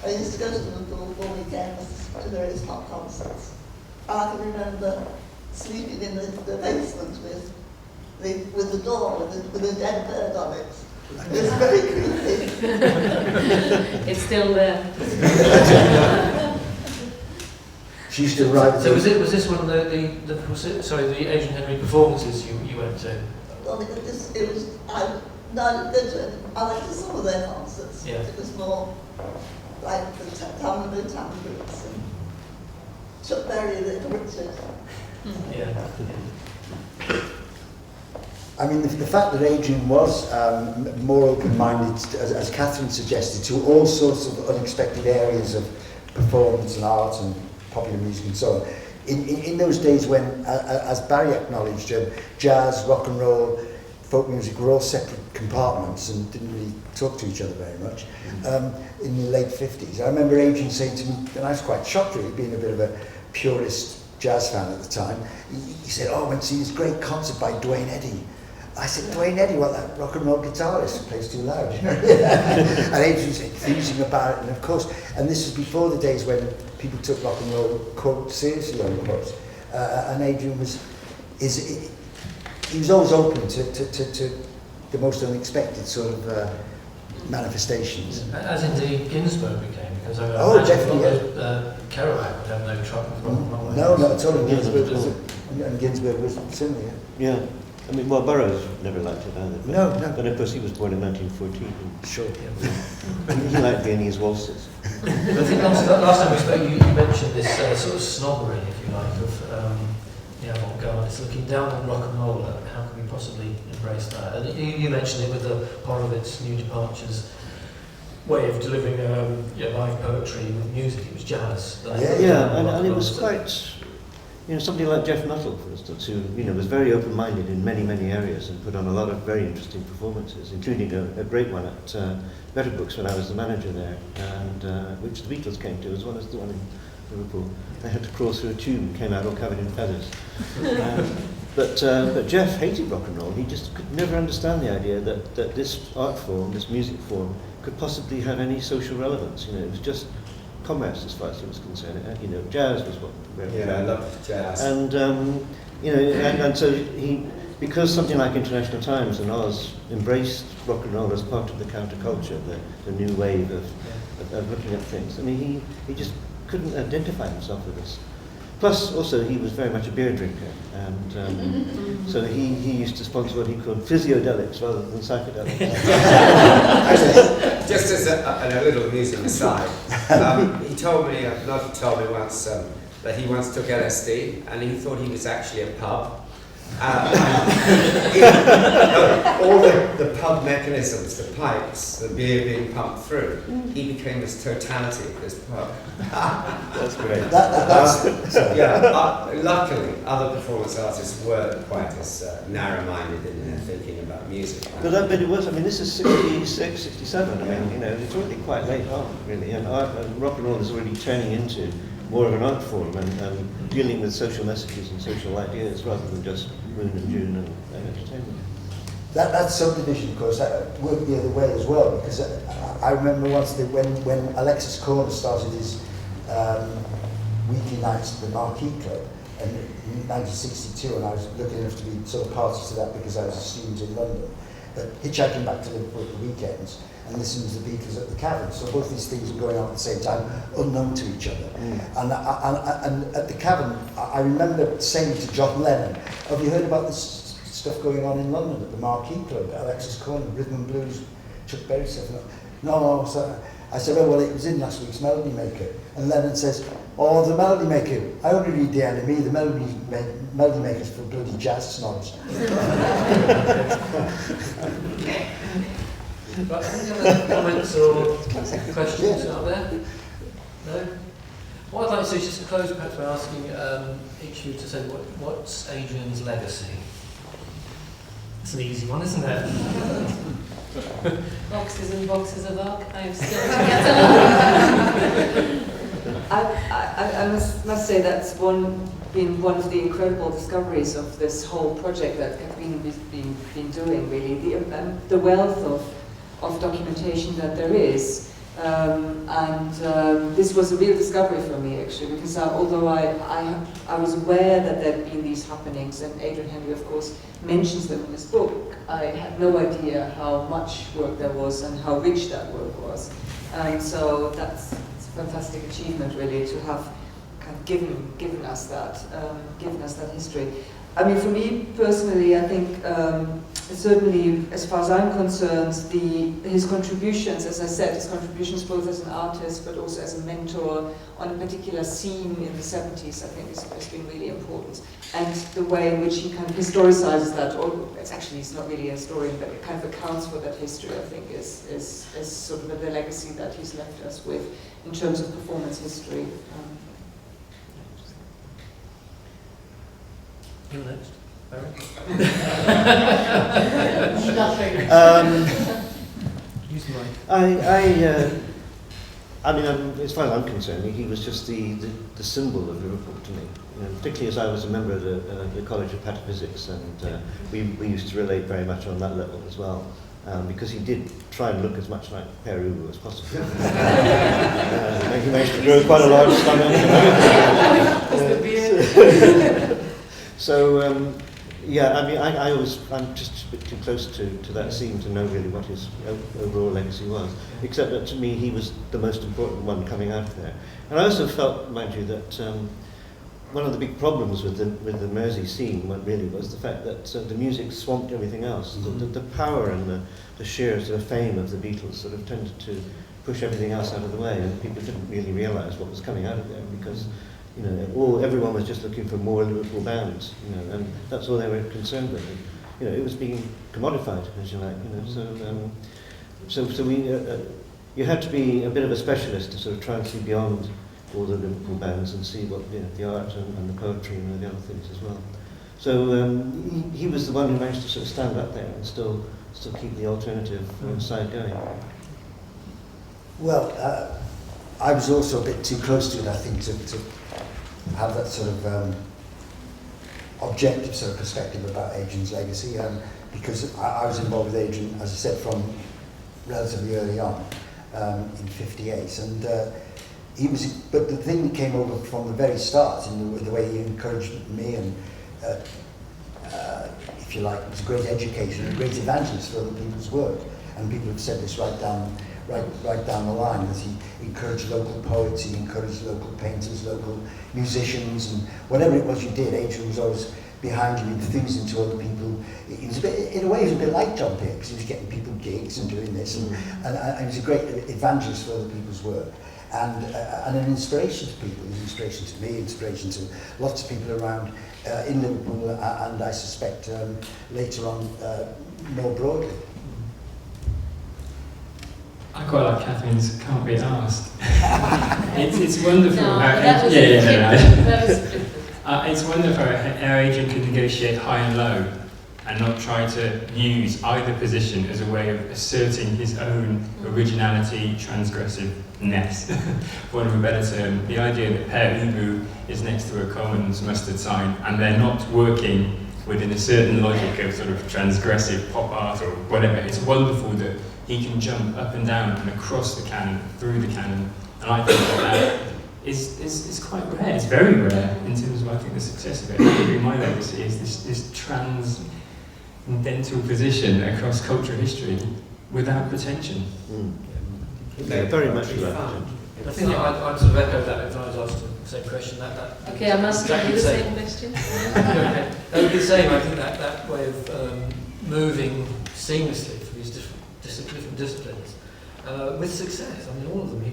Speaker 11: I used to go to Liverpool for weekends to various pop concerts. I can remember sleeping in the basement with the door with a dead bird on it. It was very creepy.
Speaker 10: It's still there.
Speaker 4: She used to write.
Speaker 2: So was this one of the Adrian Henry performances you went to?
Speaker 11: Well, it was I went to some of their concerts.
Speaker 2: Yeah.
Speaker 11: It was more like the Tamla groups and Chuck Berry and Richard.
Speaker 2: Yeah.
Speaker 4: I mean, the fact that Adrian was more open-minded, as Catherine suggested, to all sorts of unexpected areas of performance and art and popular music and so on. In those days when, as Barry acknowledged, jazz, rock and roll, folk music were all separate compartments and didn't really talk to each other very much. In the late 50s, I remember Adrian saying to me, and I was quite shocked really, being a bit of a purist jazz fan at the time, he said, "Oh, I went to see this great concert by Dwayne Eddy." I said, "Dwayne Eddy, well, that rock and roll guitarist who plays too loud." And Adrian's enthusing about it, and of course, and this was before the days when people took rock and roll quote seriously, unquote. And Adrian was always open to the most unexpected sort of manifestations.
Speaker 2: As indeed Ginsberg became, because I
Speaker 4: definitely.
Speaker 2: Kerouac would have no trouble with rock and roll.
Speaker 4: No, not at all. And Ginsberg was similar.
Speaker 6: Yeah. I mean, well, Burroughs never liked it either.
Speaker 4: No.
Speaker 6: But of course he was born in 1914.
Speaker 4: Sure.
Speaker 6: He liked Viennese waltzes.
Speaker 2: I think last time we spoke, you mentioned this sort of snobbery, if you like, of avant-garde. It's looking down on rock and roll. How can we possibly embrace that? And you mentioned it with the Horowitz New Departures way of delivering live poetry with music. It was jazz.
Speaker 6: And it was quite. Somebody like Jeff Nuttall, for instance, who was very open-minded in many, many areas and put on a lot of very interesting performances, including a great one at Better Books when I was the manager there, and which the Beatles came to as well as the one in Liverpool. They had to crawl through a tube and came out all covered in feathers. But Jeff hated rock and roll. He just could never understand the idea that this art form, this music form, could possibly have any social relevance. It was just commerce as far as he was concerned. Jazz was what.
Speaker 7: I loved jazz.
Speaker 6: And and so because something like International Times and Oz embraced rock and roll as part of the counterculture, the new wave of looking at things. I mean, he just couldn't identify himself with this. Plus, also, he was very much a beer drinker, and so he used to sponsor what he called physiodelics rather than psychedelics.
Speaker 7: Just as a little amusing aside, he told me once that he once took LSD and he thought he was actually a pub. All the pub mechanisms, the pipes, the beer being pumped through, he became this totality of this pub.
Speaker 6: That's great.
Speaker 7: Luckily, other performance artists weren't quite as narrow-minded in their thinking about music.
Speaker 6: But it was, I mean, this is 66, 67, I mean, you know, it's already quite late on, really, and rock and roll is already turning into more of an art form and dealing with social messages and social ideas rather than just Moon and June and entertainment.
Speaker 4: That subdivision, of course, that worked the other way as well, because I remember once that when Alexis Corner started his weekly nights at the Marquee Club in 1962, and I was lucky enough to be sort of party to that because I was a student in London, but hitchhiking back to Liverpool at the weekends and listening to the Beatles at the Cavern. So both these things were going on at the same time, unknown to each other. And at the Cavern, I remember saying to John Lennon, have you heard about this stuff going on in London at the Marquee Club, Alexis Corner, Rhythm and Blues, Chuck Berry stuff? No, so I said, oh, well, it was in last week's Melody Maker. And Lennon says, oh, the Melody Maker, I only read the NME, the Melody Maker's for bloody jazz snobs.
Speaker 2: But any other comments or questions out there? No? What I'd like to do is just to close perhaps by asking each of you to say what's Adrian's legacy? It's an easy one, isn't it?
Speaker 10: Boxes and boxes of archives still to get
Speaker 8: I must say that's been one of the incredible discoveries of this whole project that Catherine has been doing, really. The wealth of documentation that there is. This was a real discovery for me, actually, because although I was aware that there had been these happenings, and Adrian Henry, of course, mentions them in his book, I had no idea how much work there was and how rich that work was. So it's a fantastic achievement, really, to have kind of given us that history. I mean, for me personally, I think certainly, as far as I'm concerned, his contributions, as I said, his contributions both as an artist but also as a mentor on a particular scene in the 70s, I think has been really important. And the way in which he kind of historicizes that, or he's not really a historian, but it kind of accounts for that history, I think, is sort of the legacy that he's left us with in terms of performance history.
Speaker 2: You next, Barry. Use the mic.
Speaker 6: I mean, as far as I'm concerned, he was just the symbol of Liverpool to me. You know, particularly as I was a member of the College of Pataphysics, and we used to relate very much on that level as well. Because he did try and look as much like Peru as possible. He managed to grow quite a large stomach. So, yeah, I mean, I'm just a bit too close to that scene to know really what his overall legacy was, except that to me he was the most important one coming out of there. And I also felt, mind you, that one of the big problems with the Mersey scene really was the fact that the music swamped everything else. The power and the sheer sort of fame of the Beatles sort of tended to push everything else out of the way, and people didn't really realise what was coming out of there because, you know, everyone was just looking for more Liverpool bands, you know, and that's all they were concerned with. And, you know, it was being commodified, as you like, you know. So we, you had to be a bit of a specialist to sort of try and see beyond all the Liverpool bands and see what, you know, the art and the poetry and the other things as well. So he was the one who managed to sort of stand up there and still keep the alternative side going.
Speaker 4: Well, I was also a bit too close to it, I think, to have that sort of objective sort of perspective about Adrian's legacy, because I was involved with Adrian, as I said, from relatively early on in '58, and he was. But the thing that came over from the very start, in the way he encouraged me, and if you like, was a great education, a great evangelist for other people's work, and people have said this right down right down the line, that he encouraged local poets, he encouraged local painters, local musicians, and whatever it was you did, Adrian was always behind you, enthusing to other people. He was a bit, in a way, he was a bit like John Pearce, because he was getting people gigs and doing this, and he was a great evangelist for other people's work. And an inspiration to people, an inspiration to me, inspiration to lots of people around in Liverpool, and I suspect later on more broadly.
Speaker 5: I quite like Catherine's "Can't Be Asked." it's wonderful.
Speaker 10: No,
Speaker 5: how,
Speaker 10: that was
Speaker 5: it's wonderful how Adrian can negotiate high and low, and not try to use either position as a way of asserting his own originality, transgressiveness, for want of a better term. The idea that Per Ubu is next to a Commons mustard sign, and they're not working within a certain logic of sort of transgressive pop art or whatever. It's wonderful that he can jump up and down and across the canon, through the canon, and I think that is quite rare. It's very rare in terms of, I think, the success of it. I think my legacy is this transcendental position across cultural history without pretension.
Speaker 6: Yeah, very much without pretension.
Speaker 2: I think I'd sort of echo that if I was asked the same question.
Speaker 10: Okay, I must ask you the same question.
Speaker 2: Okay. That would be the same. I think that way of moving seamlessly through these different disciplines with success. I mean, all of them. He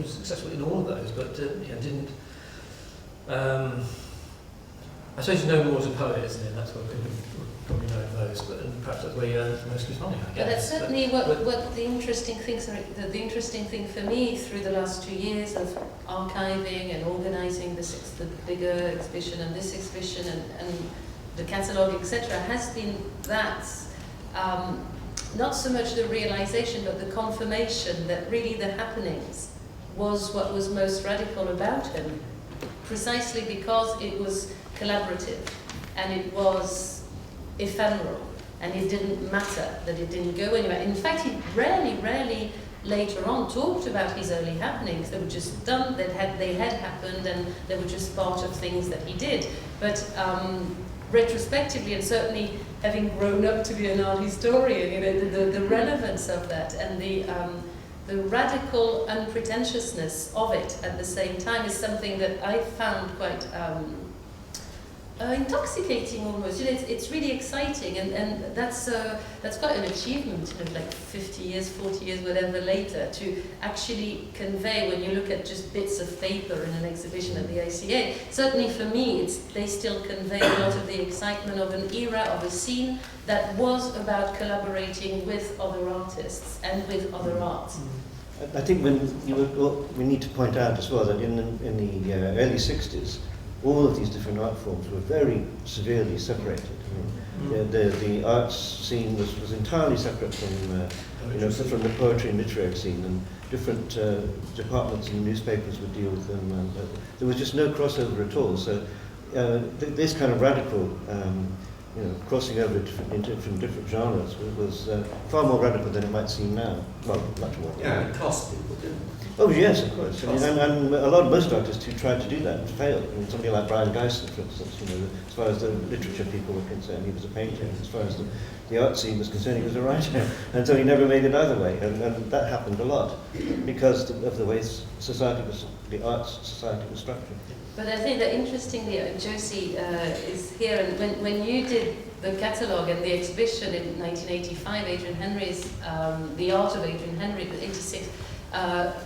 Speaker 2: was successful in all of those, but didn't. I suppose you know more as a poet, isn't it? That's what people probably know of those, but and perhaps that's where you earn most of his money, I guess.
Speaker 10: But that's certainly what the interesting thing. The interesting thing for me through the last 2 years of archiving and organising the bigger exhibition and this exhibition and the catalogue, etc., has been that not so much the realisation, but the confirmation that really the happenings was what was most radical about him, precisely because it was collaborative and it was ephemeral and it didn't matter that it didn't go anywhere. In fact, he rarely later on talked about his early happenings. They were just done, they had happened, and they were just part of things that he did. But retrospectively, and certainly having grown up to be an art historian, the relevance of that and the radical unpretentiousness of it at the same time is something that I found quite intoxicating almost. It's really exciting, and that's quite an achievement, like 50 years, 40 years, whatever later, to actually convey, when you look at just bits of paper in an exhibition at the ICA. Certainly for me, they still convey a lot of the excitement of an era, of a scene that was about collaborating with other artists and with other art.
Speaker 6: I think we need to point out as well that in the early 60s, all of these different art forms were very severely separated. I mean, the arts scene was entirely separate from the poetry and literary scene, and different departments in newspapers would deal with them, and there was just no crossover at all. So this kind of radical crossing over from different genres was far more radical than it might seem now. Well, much more.
Speaker 2: Yeah, it cost people, didn't it?
Speaker 6: Oh yes, of course. I mean, and most artists who tried to do that failed. I mean, somebody like Bryan Biggs, for instance, as far as the literature people were concerned, he was a painter. As far as the art scene was concerned, he was a writer. And so he never made it either way. And that happened a lot because of the way the arts society was structured.
Speaker 10: But I think that interestingly, Josie is here, and when you did the catalogue and the exhibition in 1985, Adrian Henry's, The Art of Adrian Henry, 86,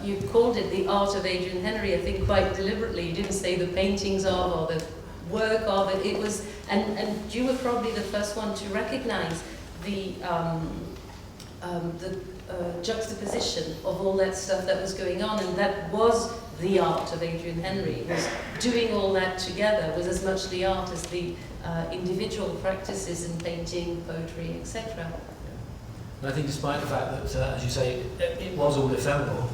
Speaker 10: you called it The Art of Adrian Henry, I think quite deliberately. You didn't say the paintings of or the work of it. It was, and you were probably the first one to recognise the juxtaposition of all that stuff that was going on, and that was the art of Adrian Henry. Was doing all that together was as much the art as the individual practices in painting, poetry, etc.
Speaker 2: And I think despite the fact that, as you say, it was all ephemeral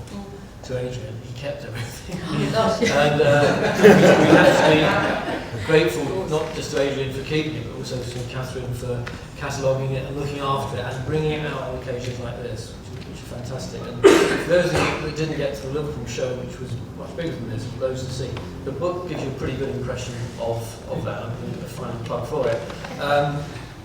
Speaker 2: to Adrian, he kept everything.
Speaker 10: Oh, gosh.
Speaker 2: And we have to be grateful not just to Adrian for keeping it, but also to Catherine for cataloguing it and looking after it and bringing it out on occasions like this, which are fantastic. And for those of you that didn't get to the Liverpool show, which was much bigger than this, loads to see, the book gives you a pretty good impression of that. I'm going to find a plug for it.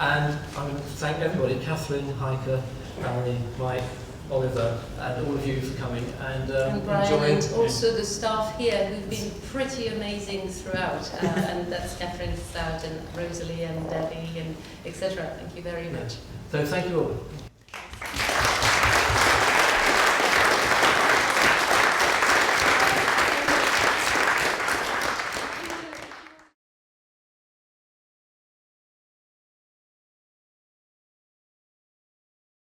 Speaker 2: And I'm going to thank everybody, Catherine, Heike, Barry, Mike, Oliver, and all of you for coming and
Speaker 10: Bryan,
Speaker 2: enjoying.
Speaker 10: and also the staff here who've been pretty amazing throughout, and that's Catherine Stout and Rosalie and Debbie and etc. Thank you very much.
Speaker 2: So thank you all.